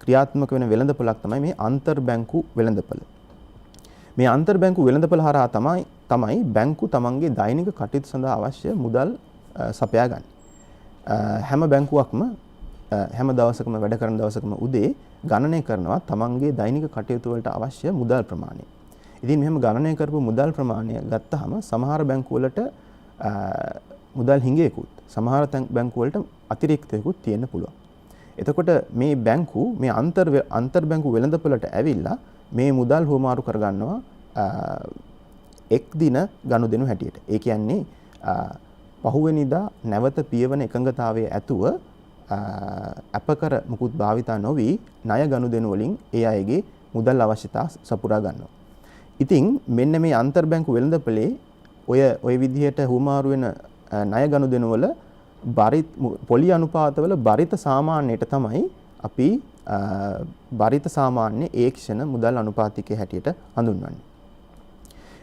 ක්‍රියාත්මක වෙන වෙළඳපොළක් තමයි මේ අන්තර් බැංකු වෙළඳපොළ. මේ අන්තර් බැංකු වෙළඳපොළ හරහා තමයි බැංකු තමන්ගේ දෛනික කටයුතු සඳහා අවශ්‍ය මුදල් සපයා ගන්න. හැම බැංකුවක්ම හැම දවසකම වැඩ කරන දවසකම උදේ ගණනය කරනවා තමන්ගේ දෛනික කටයුතු වලට අවශ්‍ය මුදල් ප්‍රමාණය. ඉතින් මෙහෙම ගණනය කරපු මුදල් ප්‍රමාණය ගත්තාම සමහර බැංකු වලට මුදල් හිඟයකුත් සමහර බැංකු වලට අතිරික්තයකුත් තියෙන්න පුළුවන්. එතකොට මේ බැංකු මේ අන්තර් බැංකු වෙළඳපොළට ඇවිල්ලා මේ මුදල් හුවමාරු කරගන්නවා එක් දින ගනුදෙනු හැටියට. ඒ කියන්නේ පහුවෙනිදා නැවත පියවන එකඟතාවයේ ඇතුව අපකර මුකුත් භාවිතා නොවි ණය ගනුදෙනු වලින් ඒ අයගේ මුදල් අවශ්‍යතා සපුරා ගන්නවා. ඉතින් මෙන්න මේ අන්තර් බැංකු වෙළඳපොලේ ඔය විදිහට හුවමාරු වෙන ණය ගනුදෙනු වල පොලි අනුපාතවල බරිත සාමාන්‍යයට තමයි අපි බරිත සාමාන්‍ය ඒක්ෂණ මුදල් අනුපාතිකය හැටියට හඳුන්වන්නේ.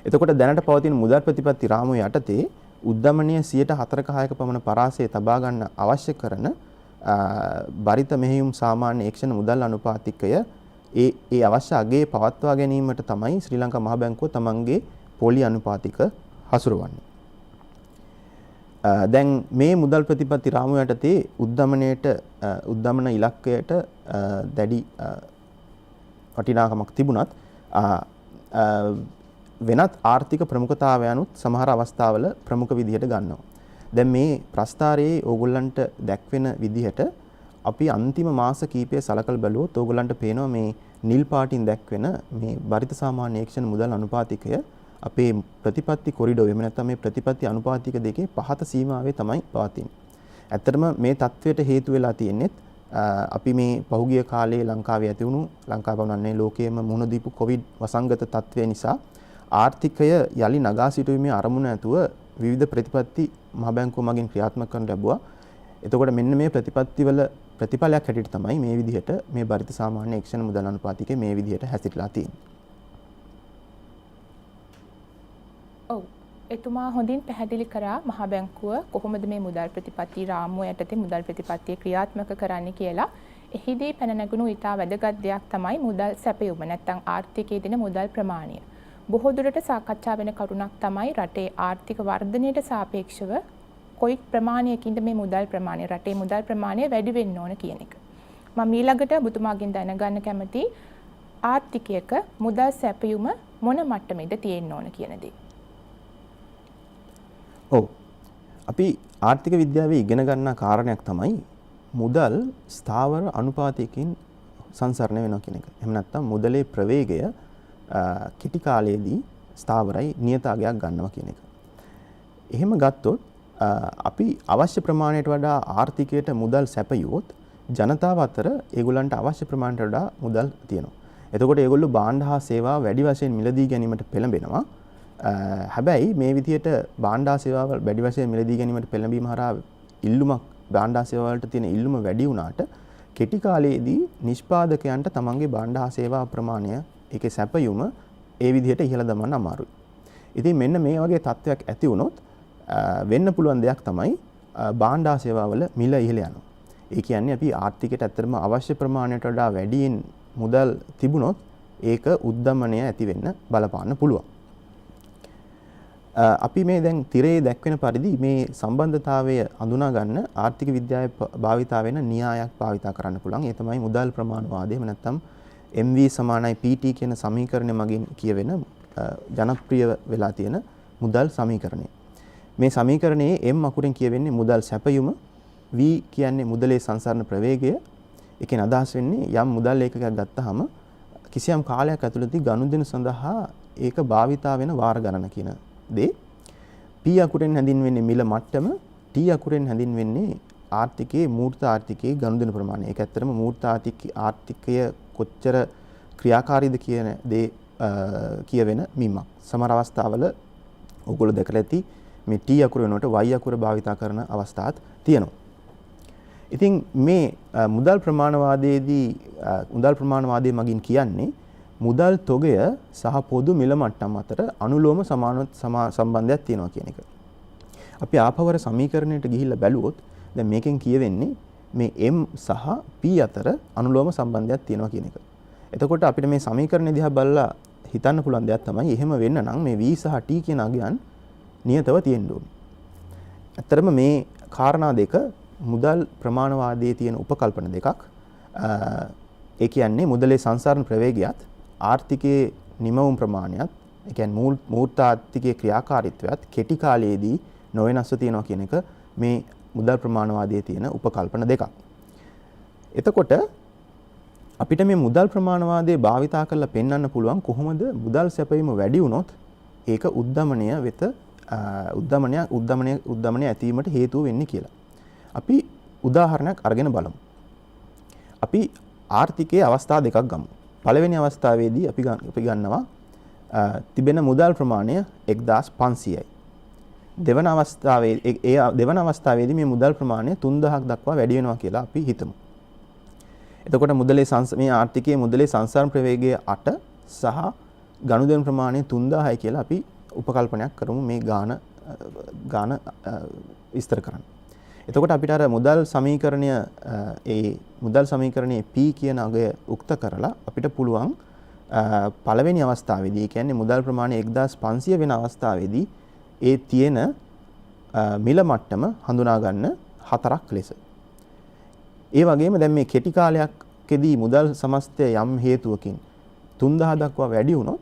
එතකොට දැනට පවතින මුදල් ප්‍රතිපත්ති රාමුව යටතේ උද්දමනය 4%ක පමණ පරාසය තබා ගන්න අවශ්‍ය කරන බරිත මෙහෙයුම් සාමාන්‍ය ඒක්ෂණ මුදල් අනුපාතිකය ඒ අවශ්‍ය අගයේ පවත්වා ගැනීමට තමයි ශ්‍රී ලංකා මහ බැංකුව තමන්ගේ පොලි අනුපාතික හසුරවන්නේ. දැන් මේ මුදල් ප්‍රතිපත්ති රාමුව යටතේ උද්දමන ඉලක්කයට දැඩි වටිනාකමක් තිබුණත් වෙනත් ආර්ථික ප්‍රමුඛතාවයන්ුත් සමහර අවස්ථාවල ප්‍රමුඛ විදිහට ගන්නවා. දැන් මේ ප්‍රස්තාරයේ ඕගොල්ලන්ට දැක්වෙන විදිහට අපි අන්තිම මාස කීපය සලකලා බලුවොත් ඕගොල්ලන්ට පේනවා මේ නිල් පාටින් දැක්වෙන මේ බරිත සාමාන්‍ය ඒක්ෂණ මුදල් අනුපාතිකය අපේ ප්‍රතිපත්ති කොරිඩෝ එහෙම නැත්නම් මේ ප්‍රතිපත්ති අනුපාතික දෙකේ පහත සීමාවේ තමයි පවතින්නේ. ඇත්තටම මේ තත්වයට හේතු වෙලා තියෙන්නේ අපි මේ පහුගිය කාලේ ලංකාවේ ඇති වුණු ලංකාව වුණන්නේ ලෝකයේම මුහුණ දීපු කොවිඩ් වසංගත තත්වය නිසා ආර්ථිකය යලි නගා සිටුවීමේ අරමුණ ඇතුව විවිධ ප්‍රතිපත්ති මහ බැංකුව මගින් ක්‍රියාත්මක කරන්න ලැබුවා. එතකොට මෙන්න මේ ප්‍රතිපත්තිවල ප්‍රතිඵලයක් හැටියට තමයි මේ විදිහට මේ බරිත සාමාන්‍ය ඒක්ෂණ මුදල් අනුපාතිකය මේ විදිහට හැසිරලා තියෙන්නේ.
ඔව්. එතුමා හොඳින් පැහැදිලි කරා මහ බැංකුව කොහොමද මේ මුදල් ප්‍රතිපත්ති රාමුව යටතේ මුදල් ප්‍රතිපත්තිය ක්‍රියාත්මක කරන්නේ කියලා. එහිදී පැන නැගුණු ඉතා වැදගත් දෙයක් තමයි මුදල් සැපයුම නැත්නම් ආර්ථිකයේ දෙන මුදල් ප්‍රමාණය. බොහෝ දුරට සාකච්ඡා වෙන කරුණක් තමයි රටේ ආර්ථික වර්ධනයට සාපේක්ෂව කොයි ප්‍රමාණයකින්ද මේ මුදල් ප්‍රමාණය රටේ මුදල් ප්‍රමාණය වැඩි වෙන්න ඕන කියන එක. මම ඊළඟට ඔබතුමාගෙන් දැනගන්න කැමති ආර්ථිකයක මුදල් සැපයුම මොන මට්ටමේද තියෙන්න ඕන කියන දේ.
ඔව්. අපි ආර්ථික විද්‍යාවේ ඉගෙන ගන්න කාරණයක් තමයි මුදල් ස්ථාවර අනුපාතයකින් සංසරණය වෙනවා කියන එක. එහෙම නැත්නම් මුදලේ ප්‍රවේගය කෙටි කාලයේදී ස්ථාවරයි නියත අගයක් ගන්නවා කියන එක. එහෙම ගත්තොත් අපි අවශ්‍ය ප්‍රමාණයට වඩා ආර්ථිකයට මුදල් සැපයුවොත් ජනතාව අතර ඒගොල්ලන්ට අවශ්‍ය ප්‍රමාණයට වඩා මුදල් තියෙනවා. එතකොට ඒගොල්ලෝ භාණ්ඩ හා සේවා වැඩි වශයෙන් මිලදී ගැනීමට පෙළඹෙනවා. හැබැයි මේ විදිහට භාණ්ඩ හා සේවා වැඩි වශයෙන් මිලදී ගැනීමට පෙළඹීම හරහා ඉල්ලුමක් භාණ්ඩ හා සේවා වලට තියෙන ඉල්ලුම වැඩි වුණාට කෙටි කාලයේදී නිෂ්පාදකයන්ට තමන්ගේ භාණ්ඩ හා සේවා ප්‍රමාණය ඒකේ සැපයුම ඒ විදිහට ඉහළ දමන්න අමාරුයි. ඉතින් මෙන්න මේ වගේ තත්ත්වයක් ඇති වුණොත් වෙන්න පුළුවන් දෙයක් තමයි භාණ්ඩා සේවාවල මිල ඉහළ යනවා. ඒ කියන්නේ අපි ආර්ථිකයට ඇත්තටම අවශ්‍ය ප්‍රමාණයට වඩා වැඩියෙන් මුදල් තිබුණොත් ඒක උද්දමනය ඇති වෙන්න බලපාන්න පුළුවන්. අපි මේ දැන් තිරේ දැක්වෙන පරිදි මේ සම්බන්ධතාවය හඳුනා ගන්න ආර්ථික විද්‍යාවේ භාවිතා වෙන න්‍යායක් භාවිතා කරන්න පුළුවන්. ඒ තමයි මුදල් ප්‍රමාණවාදය. එහෙම නැත්නම් MV = PT කියන සමීකරණය මගින් කියවෙන ජනප්‍රිය වෙලා තියෙන මුදල් සමීකරණය. මේ සමීකරණයේ M අකුරෙන් කියවෙන්නේ මුදල් සැපයුම, V කියන්නේ මුදලේ සංසරණ ප්‍රවේගය. ඒකෙන් අදහස් වෙන්නේ යම් මුදල් ඒකකයක් ගත්තාම කිසියම් කාලයක් ඇතුළතදී ගනුදෙනු සඳහා ඒක භාවිතා වෙන වාර ගණන කියන දේ. P අකුරෙන් හැඳින්වෙන්නේ මිල මට්ටම, T අකුරෙන් හැඳින්වෙන්නේ ආර්ථිකයේ මූර්ත ආර්ථිකයේ ගනුදෙනු ප්‍රමාණය. ඒක ඇත්තටම මූර්ත ආර්ථිකය කොච්චර ක්‍රියාකාරීද කියන දේ කියවෙන මිම්මක්. සමහර අවස්ථාවල ඔයගොල්ලෝ දැකලා ඇති මේ T අකුර වෙනුවට Y අකුර භාවිතා කරන අවස්ථාත් තියෙනවා. ඉතින් මේ මුදල් ප්‍රමාණවාදයේ මගින් කියන්නේ මුදල් තොගය සහ පොදු මිල මට්ටම් අතර අනුලෝම සම්බන්ධයක් තියෙනවා කියන එක. අපි ආපවර සමීකරණයට ගිහිල්ලා බැලුවොත් දැන් මේකෙන් කියවෙන්නේ මේ M සහ P අතර අනුලෝම සම්බන්ධයක් තියෙනවා කියන එක. එතකොට අපිට මේ සමීකරණය දිහා බලලා හිතන්න පුළුවන් දෙයක් තමයි එහෙම වෙන්න නම් මේ V සහ T කියන අගයන් නියතව තියෙන්න ඕනේ. ඇත්තටම මේ කාරණා දෙක මුදල් ප්‍රමාණවාදයේ තියෙන උපකල්පන දෙකක්. ඒ කියන්නේ මුදලේ සංසරණ ප්‍රවේගයත් ආර්ථිකයේ නිමවුම් ප්‍රමාණයත්, ඒ කියන්නේ මූර්ත ආර්ථිකයේ ක්‍රියාකාරීත්වයත් කෙටි කාලයේදී නොවෙනස්ව තියෙනවා කියන එක මේ මුදල් ප්‍රමාණවාදයේ තියෙන උපකල්පන දෙකක්. එතකොට අපිට මේ මුදල් ප්‍රමාණවාදයේ භාවිතා කරලා පෙන්වන්න පුළුවන් කොහොමද මුදල් සැපයීම වැඩි වුණොත් ඒක උද්දමනය වෙත උද්දමනය ඇතිවීමට හේතුව වෙන්නේ කියලා. අපි උදාහරණයක් අරගෙන බලමු. අපි ආර්ථිකයේ අවස්ථා දෙකක් ගමු. පළවෙනි අවස්ථාවේදී අපි ගන්නවා තිබෙන මුදල් ප්‍රමාණය 1500යි. දෙවන අවස්ථාවේදී මේ මුදල් ප්‍රමාණය 3000ක් දක්වා වැඩි වෙනවා කියලා අපි හිතමු. එතකොට මේ ආර්ථිකයේ මුදලේ සංසරණ ප්‍රවේගය 8 සහ ගනුදෙනු ප්‍රමාණය 3000යි කියලා අපි උපකල්පනයක් කරමු මේ ගාන විස්තර කරන්න. එතකොට අපිට අර මුදල් සමීකරණයේ P කියන අගය උක්ත කරලා අපිට පුළුවන් පළවෙනි අවස්ථාවේදී කියන්නේ මුදල් ප්‍රමාණය 1500 වෙන අවස්ථාවේදී ඒ තියෙන මිල මට්ටම හඳුනා ගන්න 4ක් ලෙස. ඒ වගේම දැන් මේ කෙටි කාලයකදී මුදල් සමස්තය යම් හේතුවකින් 3000 දක්වා වැඩි වුණොත්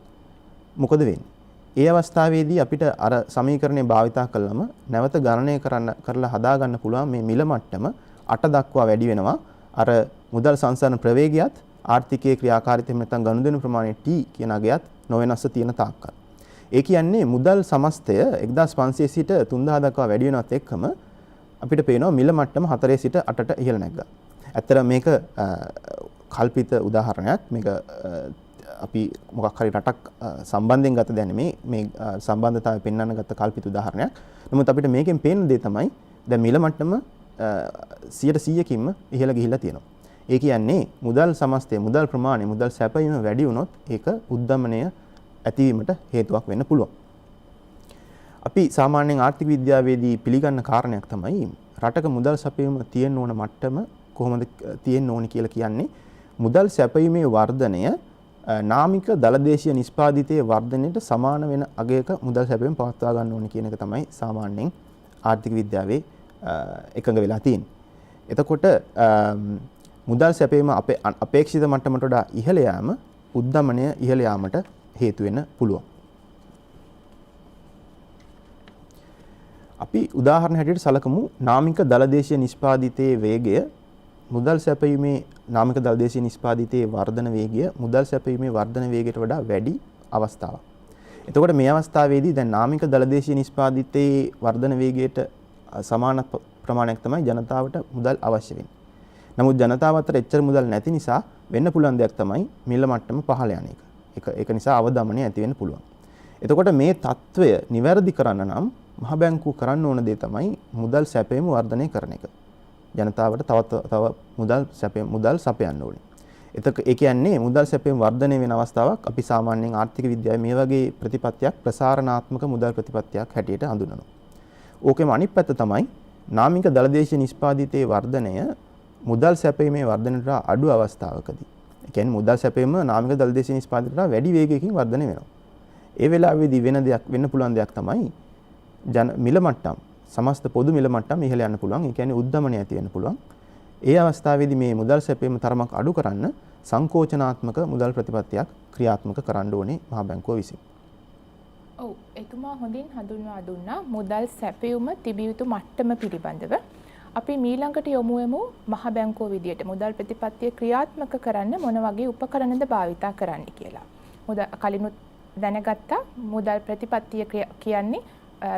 මොකද වෙන්නේ? ඒ අවස්ථාවේදී අපිට අර සමීකරණය භාවිතා කළාම නැවත ගණනය කරලා හදා ගන්න පුළුවන් මේ මිල මට්ටම 8 දක්වා වැඩි වෙනවා. අර මුදල් සංසරණ ප්‍රවේගයත් ආර්ථිකයේ ක්‍රියාකාරීත්වය නැත්නම් ගනුදෙනු ප්‍රමාණය T කියන අගයත් නොවෙනස්ව තියෙන තාක්කල්. ඒ කියන්නේ මුදල් සමස්තය 1500 සිට 3000 දක්වා වැඩි වෙනවත් එක්කම අපිට පේනවා මිල මට්ටම 4 සිට 8ට ඉහළ නැග්ගා. ඇත්තට මේක කල්පිත උදාහරණයක්. මේක අපි මොකක් හරි රටක් සම්බන්ධයෙන් ගත දැන මේ සම්බන්ධතාවය පෙන්වන්න ගත්ත කල්පිත උදාහරණයක්. නමුත් අපිට මේකෙන් පේන දේ තමයි දැන් මිල මට්ටම 100%කින්ම ඉහළ ගිහිල්ලා තියෙනවා. ඒ කියන්නේ මුදල් සමස්තය, මුදල් ප්‍රමාණය, මුදල් සැපයීම වැඩි වුණොත් ඒක උද්දමනය ඇතිවීමට හේතුවක් වෙන්න පුළුවන්. අපි සාමාන්‍යයෙන් ආර්ථික විද්‍යාවේදී පිළිගන්න කාරණයක් තමයි රටක මුදල් සැපයීම තියෙන්න ඕන මට්ටම කොහොමද තියෙන්න ඕනි කියලා කියන්නේ මුදල් සැපයීමේ වර්ධනය නාමික දලදේශීය නිෂ්පාදිතයේ වර්ධනයට සමාන වෙන අගයක මුදල් සැපයීම පවත්වා ගන්න ඕනි කියන එක තමයි සාමාන්‍යයෙන් ආර්ථික විද්‍යාවේ එකඟ වෙලා තියෙන්නේ. එතකොට මුදල් සැපයීම අපේක්ෂිත මට්ටමට වඩා ඉහළ යාම උද්දමනය ඉහළ යාමට හේතු වෙන්න පුළුවන්. අපි උදාහරණ හැටියට සලකමු නාමික දලදේශීය නිෂ්පාදිතයේ වේගය මුදල් සැපයීමේ නාමික දලදේශීය නිෂ්පාදිතයේ වර්ධන වේගය මුදල් සැපයීමේ වර්ධන වේගයට වඩා වැඩි අවස්ථාවක්. එතකොට මේ අවස්ථාවේදී දැන් නාමික දලදේශීය නිෂ්පාදිතයේ වර්ධන වේගයට සමාන ප්‍රමාණයක් තමයි ජනතාවට මුදල් අවශ්‍ය වෙන්නේ. නමුත් ජනතාව අතර එච්චර මුදල් නැති නිසා වෙන්න පුළුවන් දෙයක් තමයි මිල මට්ටම පහළ යන එක. ඒක නිසා අවදමනය ඇති වෙන්න පුළුවන්. එතකොට මේ తত্ত্বය නිවැරදි කරන්න නම් මහ බැංකුව කරන්න ඕන දේ තමයි මුදල් සැපයීම වර්ධනය කරන එක. ජනතාවට තව මුදල් සපයන්න ඕනේ. ඒ කියන්නේ මුදල් සැපයීම වර්ධනය වෙන අවස්ථාවක් අපි සාමාන්‍යයෙන් ආර්ථික විද්‍යාවේ මේ වගේ ප්‍රතිපත්තියක් ප්‍රසාරණාත්මක මුදල් ප්‍රතිපත්තියක් හැටියට හඳුන්වනවා. ඕකෙම අනිත් පැත්ත තමයි නාමික දළදේශීය නිෂ්පාදිතයේ වර්ධනය මුදල් සැපයීමේ වර්ධනයට අඩු අවස්ථාවකදී. ඒ කියන්නේ මුදල් සැපයීම නාමික දළදේශීය නිෂ්පාදිතයට වැඩි වේගයකින් වර්ධනය වෙනවා. ඒ වෙලාවේදී වෙන්න පුළුවන් දෙයක් තමයි මිල මට්ටම් සමස්ත පොදු මිල මට්ටම් ඉහළ යන්න පුළුවන්. ඒ කියන්නේ උද්දමනය ඇති වෙන්න පුළුවන්. ඒ අවස්ථාවේදී මේ මුදල් සැපයීම තරමක් අඩු කරන්න සංකෝචනාත්මක මුදල් ප්‍රතිපත්තියක් ක්‍රියාත්මක කරන්න ඕනේ මහා බැංකුව විසින්.
ඔව් එතුමා හොඳින් හඳුන්වා දුන්නා මුදල් සැපයුම තිබිය යුතු මට්ටම පිළිබඳව. අපි මීළඟට යොමු වෙමු මහා බැංකුව විදියට මුදල් ප්‍රතිපත්තිය ක්‍රියාත්මක කරන්න මොන වගේ උපකරණද භාවිතා කරන්න කියලා. කලිනුත් දැනගත්තා මුදල් ප්‍රතිපත්තිය කියන්නේ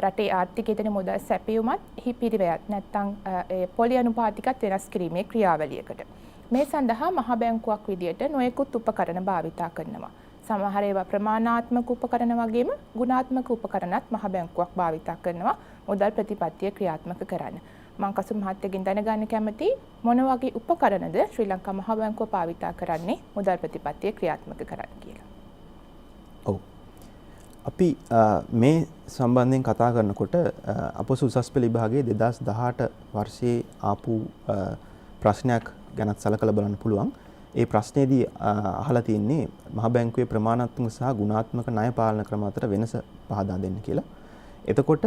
රටේ ආර්ථිකයේ තියෙන මුදල් සැපයුමත් එහි පිරිවැයත් නැත්නම් පොලි අනුපාතිකත් වෙනස් කිරීමේ ක්‍රියාවලියකට. මේ සඳහා මහා බැංකුවක් විදියට නොයෙකුත් උපකරණ භාවිතා කරනවා. සමහර ඒවා ප්‍රමාණාත්මක උපකරණ වගේම ගුණාත්මක උපකරණත් මහා බැංකුවක් භාවිතා කරනවා මුදල් ප්‍රතිපත්තිය ක්‍රියාත්මක කරන්න. මම කසු මහත්තයගෙන් දැනගන්න කැමතියි මොන වගේ උපකරණද ශ්‍රී ලංකා මහා බැංකුව භාවිතා කරන්නේ මුදල් ප්‍රතිපත්තිය ක්‍රියාත්මක කරන්න කියලා.
ඔව්. අපි මේ සම්බන්ධයෙන් කතා කරනකොට අපොස උසස් පෙළ විභාගයේ 2018 වර්ෂයේ ආපු ප්‍රශ්නයක් ගැනත් සලකලා බලන්න පුළුවන්. ඒ ප්‍රශ්නේදී අහලා තියෙන්නේ මහා බැංකුවේ ප්‍රමාණාත්මක සහ ගුණාත්මක ණය පාලන ක්‍රම අතර වෙනස පහදා දෙන්න කියලා. එතකොට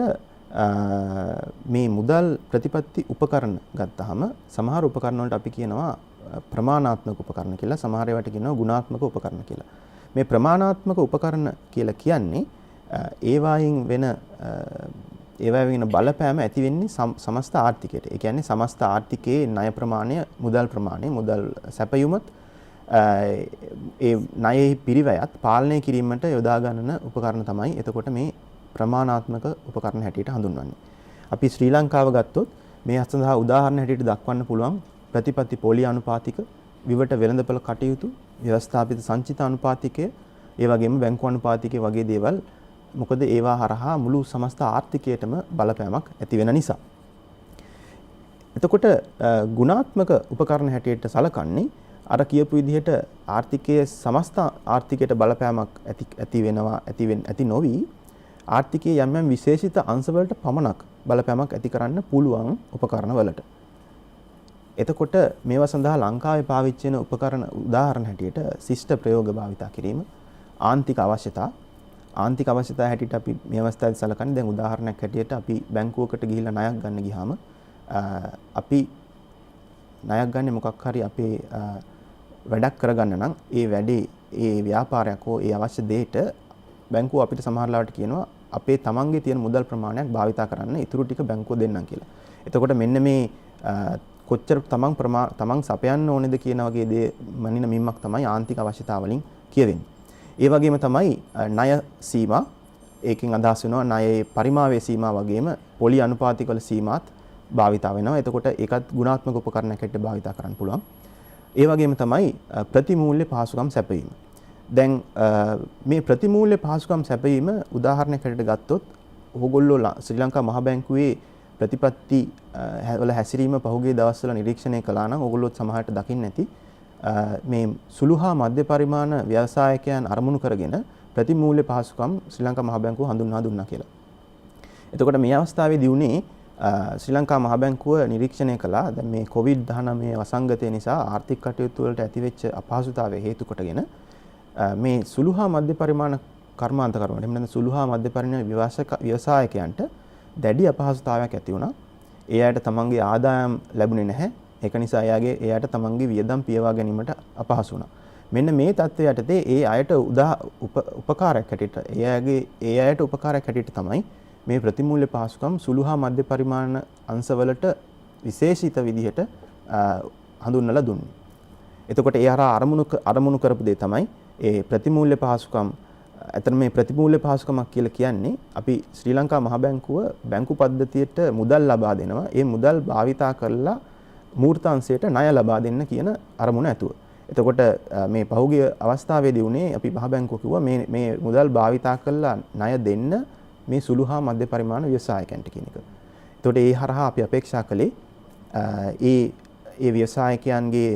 මේ මුදල් ප්‍රතිපත්ති උපකරණ ගත්තාම සමහර උපකරණ වලට අපි කියනවා ප්‍රමාණාත්මක උපකරණ කියලා, සමහර ඒවාට කියනවා ගුණාත්මක උපකරණ කියලා. මේ ප්‍රමාණාත්මක උපකරණ කියලා කියන්නේ ඒවායින් වෙන බලපෑම ඇති වෙන්නේ සමස්ත ආර්ථිකයට. ඒ කියන්නේ සමස්ත ආර්ථිකයේ ණය ප්‍රමාණය, මුදල් ප්‍රමාණය, මුදල් සැපයුමත් ඒ ණයෙහි පිරිවැයත් පාලනය කිරීමට යොදා ගන්න උපකරණ තමයි එතකොට මේ ප්‍රමාණාත්මක උපකරණ හැටියට හඳුන්වන්නේ. අපි ශ්‍රී ලංකාව ගත්තොත් මේ සඳහා උදාහරණ හැටියට දක්වන්න පුළුවන් ප්‍රතිපත්ති පොලි අනුපාතික, විවට වෙළඳපොළ කටයුතු, ව්‍යවස්ථාපිත සංචිත අනුපාතිකය, ඒ වගේම බැංකු අනුපාතිකය වගේ දේවල්. මොකද ඒවා හරහා මුළු සමස්ත ආර්ථිකයටම බලපෑමක් ඇති වෙන නිසා. එතකොට ගුණාත්මක උපකරණ හැටියට සලකන්නේ අර කියපු විදිහට ආර්ථිකයේ සමස්ත ආර්ථිකයට බලපෑමක් ඇති නොවි ආර්ථිකයේ යම් යම් විශේෂිත අංශවලට පමණක් බලපෑමක් ඇති කරන්න පුළුවන් උපකරණ වලට. එතකොට මේවා සඳහා ලංකාවේ පාවිච්චි වෙන උපකරණ උදාහරණ හැටියට ශිෂ්ට ප්‍රයෝග භාවිතා කිරීම, ආන්තික අවශ්‍යතා හැටියට අපි මේ අවස්ථාවේදී සලකන්නේ දැන් උදාහරණයක් හැටියට අපි බැංකුවකට ගිහිල්ලා ණයක් ගන්න ගියාම අපි ණයක් ගන්නේ මොකක් හරි අපේ වැඩක් කරගන්න නම් ඒ වැඩේ ඒ ව්‍යාපාරයක් හෝ ඒ අවශ්‍ය දෙයට බැංකුව අපිට සමහර ලාවට කියනවා අපේ තමන්ගේ තියෙන මුදල් ප්‍රමාණයක් භාවිතා කරන්න, ඊටු ටික බැංකුව දෙන්නම් කියලා. එතකොට මෙන්න මේ කොච්චර තමන් සපයන්න ඕනේද කියන වගේ දේ මනින මිම්මක් තමයි ආන්තික අවශ්‍යතාව වලින් කියවෙන්නේ. ඒ වගේම තමයි ණය සීමා, ඒකෙන් අදහස් වෙනවා ණයේ පරිමාවේ සීමා වගේම පොලි අනුපාතික වල සීමාත් භාවිතා වෙනවා. එතකොට ඒකත් ගුණාත්මක උපකරණයක් හැටියට භාවිතා කරන්න පුළුවන්. ඒ වගේම තමයි ප්‍රතිමූල්‍ය පහසුකම් සැපයීම. දැන් මේ ප්‍රතිමූල්‍ය පහසුකම් සැපයීම උදාහරණයක් හැටියට ගත්තොත් ඕගොල්ලෝ ශ්‍රී ලංකා මහා බැංකුවේ ප්‍රතිපත්ති වල හැසිරීම පහුගිය දවස්වල නිරීක්ෂණය කළා නම් ඕගොල්ලොත් සමහරට දකින්න ඇති මේ සුළු හා මධ්‍ය පරිමාණ ව්‍යවසායකයන් අරමුණු කරගෙන ප්‍රතිමූල්‍ය පහසුකම් ශ්‍රී ලංකා මහා බැංකුව හඳුන්වා දුන්නා කියලා. එතකොට මේ අවස්ථාවේදී උනේ ශ්‍රී ලංකා මහා බැංකුව නිරීක්ෂණය කළා දැන් මේ COVID-19 වසංගතය නිසා ආර්ථික කටයුතු වලට ඇතිවෙච්ච අපහසුතාවය හේතු කොටගෙන මේ සුළු හා මධ්‍ය පරිමාණ කර්මාන්තකරුවන්ට එහෙම නැත්නම් සුළු හා මධ්‍ය පරිමාණ ව්‍යවසායකයන්ට දැඩි අපහසුතාවයක් ඇති වුණා. ඒ අයට තමන්ගේ ආදායම් ලැබුණේ නැහැ. ඒක නිසා එයාට තමන්ගේ වියදම් පියවා ගැනීමට අපහසු වුණා. මෙන්න මේ தත්ත්වය යටතේ ඒ අයට උපකාරයක් හැටියට ඒ අයට උපකාරයක් හැටියට තමයි මේ ප්‍රතිමූල්‍ය පහසුකම් සුළු හා මධ්‍ය පරිමාණ අංශවලට විශේෂිත විදිහට හඳුන්වලා දුන්නේ. එතකොට ඒ හරහා අරමුණු කරපු දේ තමයි ඒ ප්‍රතිමූල්‍ය පහසුකම්. ඇත්තට මේ ප්‍රතිමූල්‍ය පහසුකමක් කියලා කියන්නේ අපි ශ්‍රී ලංකා මහා බැංකුව බැංකු පද්ධතියට මුදල් ලබා දෙනවා. ඒ මුදල් භාවිතා කරලා මූර්තාංශයට ණය ලබා දෙන්න කියන අරමුණ ඇතුව. එතකොට මේ පහුගිය අවස්ථාවේදී උනේ අපි මහා බැංකුව කිව්වා මේ මුදල් භාවිතා කරලා ණය දෙන්න මේ සුළු හා මධ්‍ය පරිමාණ ව්‍යවසායකයන්ට කියන එක. එතකොට ඒ හරහා අපි අපේක්ෂා කළේ ඒ ව්‍යවසායකයන්ගේ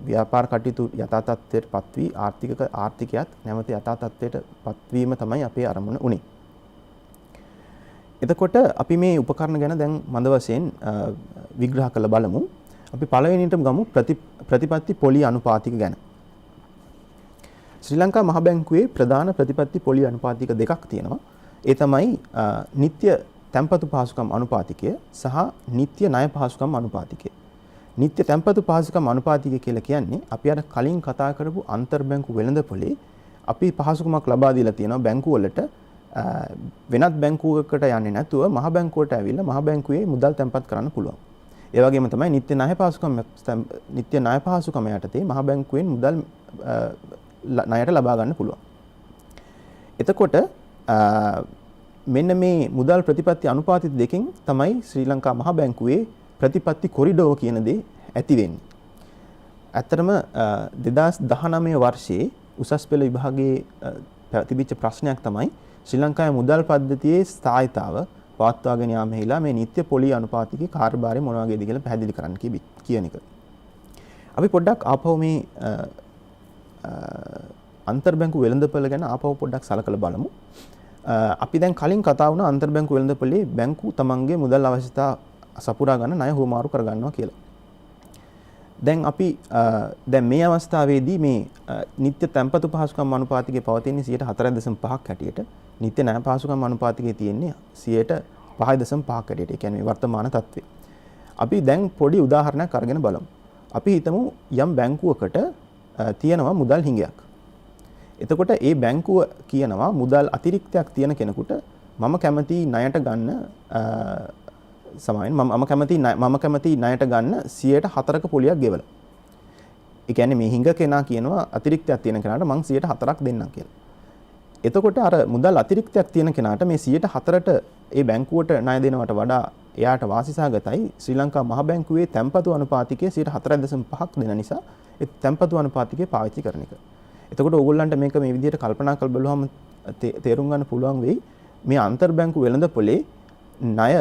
ව්‍යාපාර කටයුතු යථා තත්ත්වයට පත්වී ආර්ථිකයත් නැවත යථා තත්ත්වයට පත්වීම තමයි අපේ අරමුණ උනේ. එතකොට අපි මේ උපකරණ ගැන දැන් මඳ වශයෙන් විග්‍රහ කරලා බලමු. අපි පළවෙනියටම ගමු ප්‍රතිපත්ති පොලි අනුපාතික ගැන. ශ්‍රී ලංකා මහ බැංකුවේ ප්‍රධාන ප්‍රතිපත්ති පොලි අනුපාතික දෙකක් තියෙනවා. ඒ තමයි නිත්‍ය තැන්පතු පහසුකම් අනුපාතිකය සහ නිත්‍ය ණය පහසුකම් අනුපාතිකය. නිත්‍ය තැන්පතු පහසුකම් අනුපාතිකය කියලා කියන්නේ අපි අර කලින් කතා කරපු අන්තර් බැංකු වෙළඳපොලේ අපි පහසුකමක් ලබා දීලා තියෙනවා බැංකු වලට වෙනත් බැංකුවකට යන්නේ නැතුව මහ බැංකුවට ඇවිල්ලා මහ බැංකුවේ මුදල් තැන්පත් කරන්න පුළුවන්. ඒ වගේම තමයි නිත්‍ය ණය පහසුකම යටතේ මහ බැංකුවෙන් මුදල් ණයට ලබා ගන්න පුළුවන්. එතකොට මෙන්න මේ මුදල් ප්‍රතිපත්ති අනුපාතික දෙකෙන් තමයි ශ්‍රී ලංකා මහ බැංකුවේ ප්‍රතිපත්ති කොරිඩෝර් කියන දේ ඇති වෙන්නේ. ඇත්තටම 2019 වර්ෂයේ උසස් පෙළ විභාගයේ තිබිච්ච ප්‍රශ්නයක් තමයි ශ්‍රී ලංකාවේ මුදල් පද්ධතියේ ස්ථායීතාව පවත්වාගෙන යාමෙහිලා මේ නිත්‍ය පොලි අනුපාතිකයේ කාර්යභාරය මොන වගේද කියලා පැහැදිලි කරන්න කියන එක. අපි පොඩ්ඩක් ආපහු මේ අන්තර් බැංකු වෙළඳපොළ ගැන ආපහු පොඩ්ඩක් සලකලා බලමු. අපි දැන් කලින් කතා වුණා අන්තර් බැංකු වෙළඳපොලේ බැංකු තමන්ගේ මුදල් අවශ්‍යතා සපුරා ගන්න ණය හුවමාරු කර ගන්නවා කියලා. දැන් අපි දැන් මේ අවස්ථාවේදී මේ නිත්‍ය තැන්පතු පහසුකම් අනුපාතිකයේ පවතින්නේ 4.5ක් හැටියට නිත්‍ය ණය පහසුකම් අනුපාතිකයේ තියෙන්නේ 5.5ක් හැටියට. ඒ කියන්නේ වර්තමාන තත්ත්වය. අපි දැන් පොඩි උදාහරණයක් අරගෙන බලමු. අපි හිතමු යම් බැංකුවකට තියෙනවා මුදල් හිඟයක්. එතකොට ඒ බැංකුව කියනවා මුදල් අතිරික්තයක් තියෙන කෙනෙකුට මම කැමති ණයට ගන්න සමාවෙන් මම කැමති ණයට ගන්න 104ක පොලියක් ගෙවලා. ඒ කියන්නේ මේ හිඟ කෙනා කියනවා අතිරික්තයක් තියෙන කෙනාට මං 104ක් දෙන්නම් කියලා. එතකොට අර මුදල් අතිරික්තයක් තියෙන කෙනාට මේ 104ට ඒ බැංකුවට ණය දෙනවට වඩා එයාට වාසිසහගතයි ශ්‍රී ලංකා මහ බැංකුවේ තැන්පතු අනුපාතිකයේ 4.5ක් දෙන නිසා ඒ තැන්පතු අනුපාතිකය පාවිච්චි කරන එක. එතකොට ඕගොල්ලන්ට මේක මේ විදිහට කල්පනා කරලා බලුවම තේරුම් ගන්න පුළුවන් වෙයි මේ අන්තර් බැංකු වෙළඳපොලේ ණය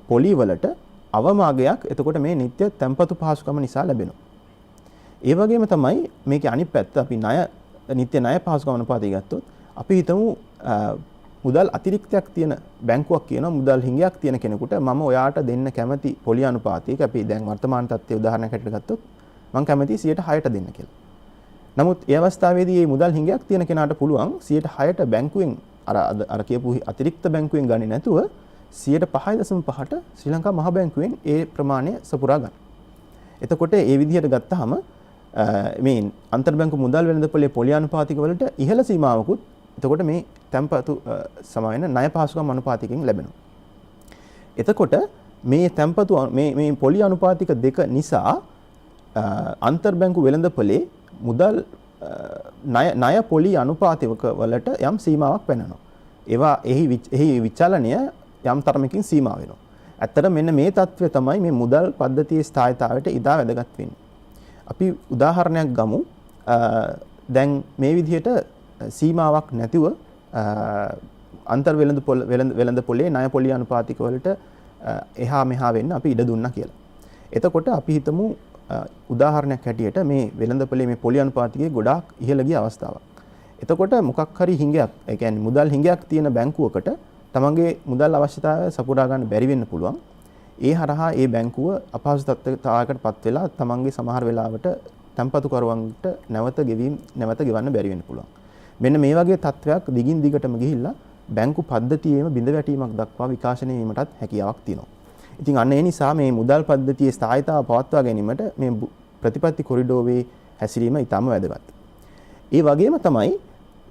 පොලි වලට අවමාගයක් එතකොට මේ නිත්‍ය තැන්පතු පහසුකම නිසා ලැබෙනවා. ඒ වගේම තමයි මේකේ අනිත් පැත්ත අපි නිත්‍ය ණය පහසුකම අනුපාතය ගත්තොත් අපි හිතමු මුදල් අතිරික්තයක් තියෙන බැංකුවක් කියනවා මුදල් හිඟයක් තියෙන කෙනෙකුට මම ඔයාට දෙන්න කැමති පොලි අනුපාතයක අපි දැන් වර්තමාන තත්ත්වයේ උදාහරණයක් හැටියට ගත්තොත් මම කැමති 106ට දෙන්න කියලා. නමුත් ඒ අවස්ථාවේදී මේ මුදල් හිඟයක් තියෙන කෙනාට පුළුවන් 106ට බැංකුවෙන් අර කියපු අතිරික්ත බැංකුවෙන් ගන්නේ නැතුව 5.5ට ශ්‍රී ලංකා මහ බැංකුවෙන් ඒ ප්‍රමාණය සපුරා ගන්න. එතකොට ඒ විදිහට ගත්තාම මේ අන්තර් බැංකු මුදල් වෙළඳපොලේ පොලි අනුපාතික වලට ඉහළ සීමාවකුත් එතකොට මේ තැන්පතු සමායන ණය පහසුකම් අනුපාතිකයෙන් ලැබෙනවා. එතකොට මේ තැන්පතු මේ පොලි අනුපාතික දෙක නිසා අන්තර් බැංකු වෙළඳපොලේ මුදල් ණය පොලි අනුපාතික වලට යම් සීමාවක් පැනනවා. ඒවා එහි විචලනය යම් තරමකින් සීමා වෙනවා. ඇත්තට මෙන්න මේ தත්ත්වය තමයි මේ මුදල් පද්ධතියේ ස්ථායීතාවයට ඉදා වැදගත් වෙන්නේ. අපි උදාහරණයක් ගමු. දැන් මේ විදිහට සීමාවක් නැතිව අන්තර් වෙළඳපොලේ ණය පොලි අනුපාතික වලට එහා මෙහා වෙන්න අපි ඉඩ දුන්නා කියලා. එතකොට අපි හිතමු උදාහරණයක් හැටියට මේ වෙළඳපොලේ මේ පොලි අනුපාතිකයේ ගොඩාක් ඉහළ ගිය අවස්ථාවක්. එතකොට මොකක් හරි හිඟයක්, ඒ කියන්නේ මුදල් හිඟයක් තියෙන බැංකුවකට තමන්ගේ මුදල් අවශ්‍යතාවය සපුරා ගන්න බැරි වෙන්න පුළුවන්. ඒ හරහා ඒ බැංකුව අපහසු තත්ත්වයකටපත් වෙලා තමන්ගේ සමහර වෙලාවට තැන්පතුකරුවන්ට නැවත ගෙවන්න බැරි වෙන්න පුළුවන්. මෙන්න මේ වගේ තත්ත්වයක් දිගින් දිගටම ගිහිල්ලා බැංකු පද්ධතියේම බිඳවැටීමක් දක්වා විකාශනය වීමටත් හැකියාවක් තියෙනවා. ඉතින් අන්න ඒ නිසා මේ මුදල් පද්ධතියේ ස්ථායීතාව පවත්වා ගැනීමට මේ ප්‍රතිපත්ති කොරිඩෝරේ හැසිරීම ඉතාම වැදගත්. ඒ වගේම තමයි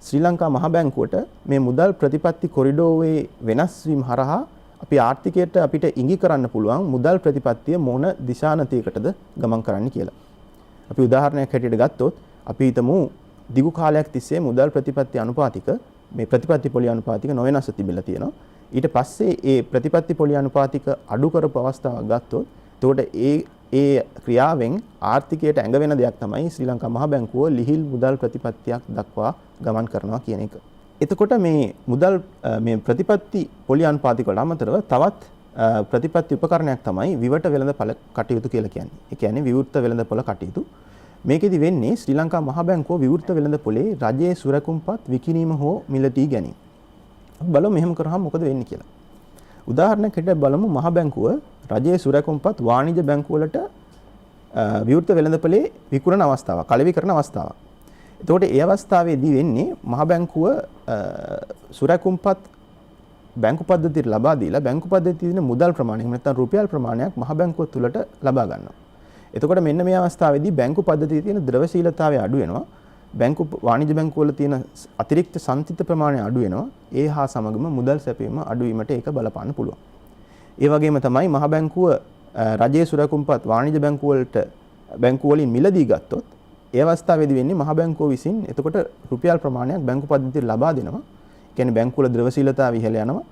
ශ්‍රී ලංකා මහ බැංකුවට මේ මුදල් ප්‍රතිපත්ති කොරිඩෝරේ වෙනස් වීම හරහා අපි ආර්ථිකයට අපිට ඉඟි කරන්න පුළුවන් මුදල් ප්‍රතිපත්තිය මොන දිශානතියකටද ගමන් කරන්න කියලා. අපි උදාහරණයක් හැටියට ගත්තොත් අපි හිතමු දිගු කාලයක් තිස්සේ මුදල් ප්‍රතිපත්ති අනුපාතික මේ ප්‍රතිපත්ති පොලි අනුපාතික නොවෙනස්ව තිබිලා තියෙනවා. ඊට පස්සේ ඒ ප්‍රතිපත්ති පොලි අනුපාතික අඩු කරපු අවස්ථාවක් ගත්තොත් එතකොට ඒ ක්‍රියාවෙන් ආර්ථිකයට ඇඟ වෙන දෙයක් තමයි ශ්‍රී ලංකා මහ බැංකුව ලිහිල් මුදල් ප්‍රතිපත්තියක් දක්වා ගමන් කරනවා කියන එක. එතකොට මේ මුදල් මේ ප්‍රතිපත්ති පොලි අනුපාතික වලට අමතරව තවත් ප්‍රතිපත්ති උපකරණයක් තමයි විවට වෙළඳපොළ කටයුතු කියලා කියන්නේ. ඒ කියන්නේ විවෘත වෙළඳපොළ කටයුතු. මේකෙදි වෙන්නේ ශ්‍රී ලංකා මහ බැංකුව විවෘත වෙළඳපොලේ රජයේ සුරකුම්පත් විකිණීම හෝ මිලදී ගැනීම. බලමු මෙහෙම කරාම මොකද වෙන්නේ කියලා. උදාහරණයක් හැටියට බලමු මහ බැංකුව රජයේ සුරකුම්පත් වාණිජ බැංකුව වලට විවෘත වෙළඳපොලේ විකුණන අවස්ථාවක්, කලවි කරන අවස්ථාවක්. එතකොට ඒ අවස්ථාවේදී වෙන්නේ මහ බැංකුව සුරකුම්පත් බැංකු පද්ධතියට ලබා දීලා බැංකු පද්ධතියේ තියෙන මුදල් ප්‍රමාණය නැත්නම් රුපියල් ප්‍රමාණයක් මහ බැංකුව තුලට ලබා ගන්නවා. එතකොට මෙන්න මේ අවස්ථාවේදී බැංකු පද්ධතියේ තියෙන ද්‍රවශීලතාවය අඩු වෙනවා. බැංකු වාණිජ බැංකු වල තියෙන අතිරික්ත සංචිත ප්‍රමාණය අඩු වෙනවා. ඒ හා සමගම මුදල් සැපයීම අඩු වීමට ඒක බලපාන්න පුළුවන්. ඒ වගේම තමයි මහ බැංකුව රජයේ සුරකුම්පත් වාණිජ බැංකු වලට බැංකු වලින් මිලදී ගත්තොත් ඒ අවස්ථාවේදී වෙන්නේ මහ බැංකුව විසින් එතකොට රුපියල් ප්‍රමාණයක් බැංකු පද්ධතියට ලබා දෙනවා. කියන්නේ බැංකු වල ද්‍රවශීලතාවය ඉහළ යනවා.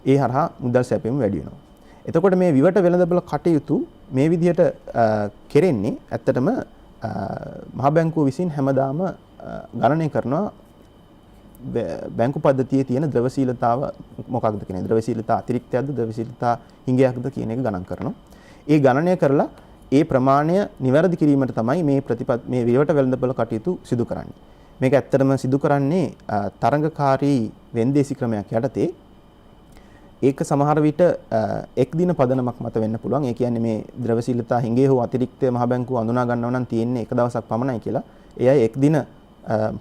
ඒ හරහා මුදල් සැපයීම වැඩි වෙනවා. එතකොට මේ විවට වෙළඳපොළ කටයුතු මේ විදිහට කෙරෙන්නේ ඇත්තටම මහ බැංකුව විසින් හැමදාම ගණනය කරනවා බැංකු පද්ධතියේ තියෙන ද්‍රවශීලතාව මොකක්ද කියන ද්‍රවශීලතා අතිරික්තයක්ද ද්‍රවශීලතා හිඟයක්ද කියන එක ගණන් කරනවා. ඒ ගණනය කරලා ඒ ප්‍රමාණය නිවැරදි කිරීමට තමයි මේ විවට වෙළඳපොළ කටයුතු සිදු කරන්නේ. මේක ඇත්තටම සිදු කරන්නේ තරඟකාරී වෙන්දේසි ක්‍රමයක් යටතේ. ඒක සමහර විට එක් දින පදනමක් මත වෙන්න පුළුවන්. ඒ කියන්නේ මේ ද්‍රවශීලතා හිඟේ හෝ අතිරික්තය මහ බැංකුව අඳුනා ගන්නව නම් තියෙන්නේ එක දවසක් පමණයි කියලා. ඒ අය එක් දින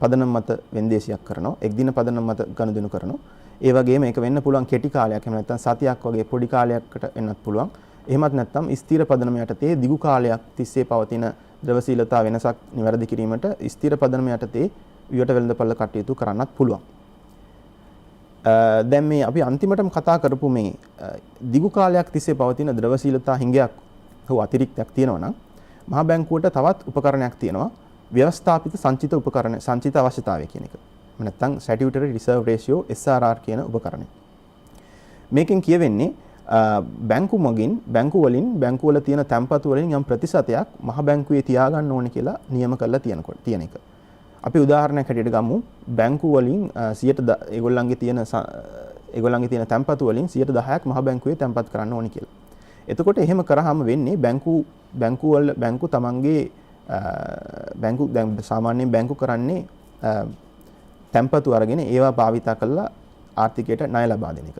පදනම මත වෙන්දේසියක් කරනවා. එක් දින පදනම මත ගනුදෙනු කරනවා. ඒ වගේම මේක වෙන්න පුළුවන් කෙටි කාලයක්. එහෙම නැත්නම් සතියක් වගේ පොඩි කාලයකට වෙන්නත් පුළුවන්. එහෙමත් නැත්නම් ස්ථිර පදනම යටතේ දිගු කාලයක් තිස්සේ පවතින ද්‍රවශීලතා වෙනසක් නිවැරදි කිරීමට ස්ථිර පදනම යටතේ විවට වෙළඳපොළ කටයුතු කරන්නත් පුළුවන්. දැන් මේ අපි අන්තිමටම කතා කරපු මේ දිගු කාලයක් තිස්සේ පවතින ද්‍රවශීලතා හිඟයක් හෝ අතිරික්තයක් තියෙනවා නම් මහා බැංකුවට තවත් උපකරණයක් තියෙනවා ව්‍යවස්ථාපිත සංචිත උපකරණ සංචිත අවශ්‍යතාවය කියන එක. නැත්නම් Statutory Reserve Ratio SRR කියන උපකරණය. මේකෙන් කියවෙන්නේ බැංකු මගින් බැංකු වලින් බැංකු වල තියෙන තැන්පතු වලින් යම් ප්‍රතිශතයක් මහ බැංකුවේ තියාගන්න ඕනේ කියලා නියම කරලා තියෙන එක. අපි උදාහරණයක් හැටියට ගමු බැංකු වලින් 100 ඒගොල්ලන්ගේ තියෙන තැන්පතු වලින් 10%ක් මහ බැංකුවේ තැන්පත් කරන්න ඕනේ කියලා. එතකොට එහෙම කරාම වෙන්නේ බැංකු තමන්ගේ බැංකු දැන් සාමාන්‍යයෙන් බැංකු කරන්නේ තැන්පතු අරගෙන ඒවා භාවිතා කරලා ආර්ථිකයට ණය ලබා දෙන එක.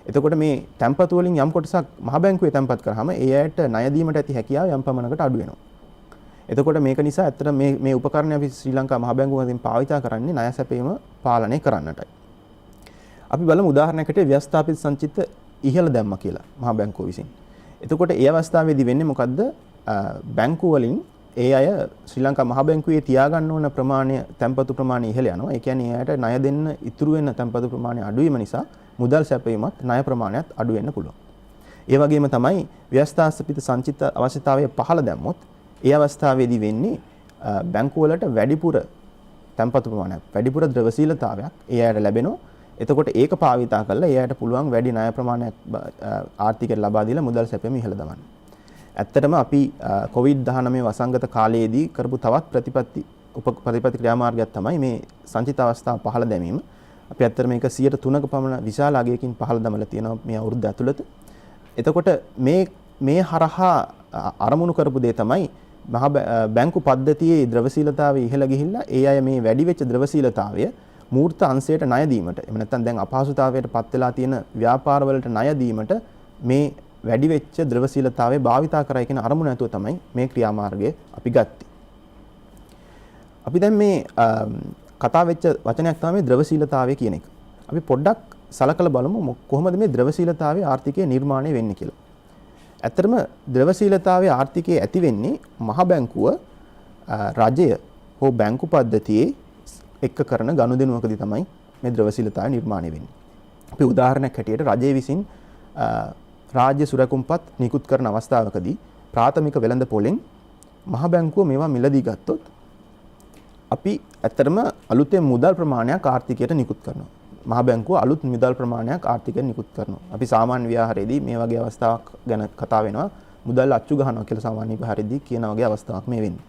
එතකොට මේ තැන්පතු වලින් යම් කොටසක් මහ බැංකුවේ තැන්පත් කරාම ඒ අයට ණය දීමට ඇති හැකියාව යම් පමණකට අඩු වෙනවා. එතකොට මේක නිසා ඇත්තට මේ උපකරණය අපි ශ්‍රී ලංකා මහ බැංකුව මතින් භාවිතා කරන්නේ ණය සැපීම පාලනය කරන්නටයි. අපි බලමු උදාහරණයකට ව්‍යවස්ථාපිත සංචිත ඉහළ දැම්ම කියලා මහ බැංකුව විසින්. එතකොට ඒ අවස්ථාවේදී වෙන්නේ මොකද්ද? බැංකුව වලින් ඒ අය ශ්‍රී ලංකා මහ බැංකුවේ තියාගන්න ඕන ප්‍රමාණය තැන්පතු ප්‍රමාණය ඉහළ යනවා. ඒ කියන්නේ ඒ අයට ණය දෙන්න ඉතුරු වෙන තැන්පතු ප්‍රමාණය අඩු වීම නිසා මුදල් සැපයීමත් ණය ප්‍රමාණයත් අඩු වෙන්න පුළුවන්. ඒ වගේම තමයි ව්‍යවස්ථාපිත සංචිත අවශ්‍යතාවය පහළ දැම්මොත් ඒ අවස්ථාවේදී වෙන්නේ බැංකුව වලට වැඩිපුර තැන්පතු ප්‍රමාණයක් වැඩිපුර ද්‍රවශීලතාවයක් ඒ අයට ලැබෙනවා. එතකොට ඒක භාවිතා කරලා ඒ අයට පුළුවන් වැඩි ණය ප්‍රමාණයක් ආර්ථිකයට ලබා දීලා මුදල් සැපයීම ඉහළ දමන්න. ඇත්තටම අපි COVID-19 වසංගත කාලයේදී කරපු තවත් ප්‍රතිපත්ති ක්‍රියාමාර්ගයක් තමයි මේ සංචිත අවස්ථාව පහළ දැමීම. අපි ඇත්තට මේක 103ක පමණ විශාල අගයකින් පහළ දමලා තියෙනවා මේ අවුරුද්ද ඇතුළත. එතකොට මේ හරහා අරමුණු කරපු දේ තමයි බැංකු පද්ධතියේ ද්‍රවශීලතාවය ඉහළ ගිහිල්ලා ඒ අය මේ වැඩි වෙච්ච ද්‍රවශීලතාවය මූර්ත අංශයට ණය දීමට එහෙම නැත්නම් දැන් අපහසුතාවයට පත් වෙලා තියෙන ව්‍යාපාර වලට ණය දීමට මේ වැඩි වෙච්ච ද්‍රවශීලතාවය භාවිතා කරයි කියන අරමුණ ඇතුව තමයි මේ ක්‍රියාමාර්ගය අපි ගත්තේ. අපි දැන් මේ කතා වෙච්ච වචනයක් තමයි ද්‍රවශීලතාවය කියන එක. අපි පොඩ්ඩක් සලකලා බලමු කොහොමද මේ ද්‍රවශීලතාවයේ ආර්ථිකය නිර්මාණය වෙන්නේ කියලා. ඇත්තටම ද්‍රවශීලතාවයේ ආර්ථිකය ඇති වෙන්නේ මහ බැංකුව රජය හෝ බැංකු පද්ධතියේ එක්ක කරන ගනුදෙනුවකදී තමයි මේ ද්‍රවශීලතාවය නිර්මාණය වෙන්නේ. අපි උදාහරණයක් හැටියට රජය විසින් රාජ්‍ය සුරකුම්පත් නිකුත් කරන අවස්ථාවකදී ප්‍රාථමික වෙළඳපොලෙන් මහ බැංකුව මේවා මිලදී ගත්තොත් අපි ඇත්තටම අලුතෙන් මුදල් ප්‍රමාණයක් ආර්ථිකයට නිකුත් කරනවා. මහ බැංකුව අලුත් මුදල් ප්‍රමාණයක් ආර්ථිකයට නිකුත් කරනවා. අපි සාමාන්‍ය ව්‍යවහාරයේදී මේ වගේ අවස්ථාවක් ගැන කතා වෙනවා. මුදල් අච්චු ගන්නවා කියලා සාමාන්‍ය ව්‍යවහාරයේදී කියන වගේ අවස්ථාවක් මේ වෙන්නේ.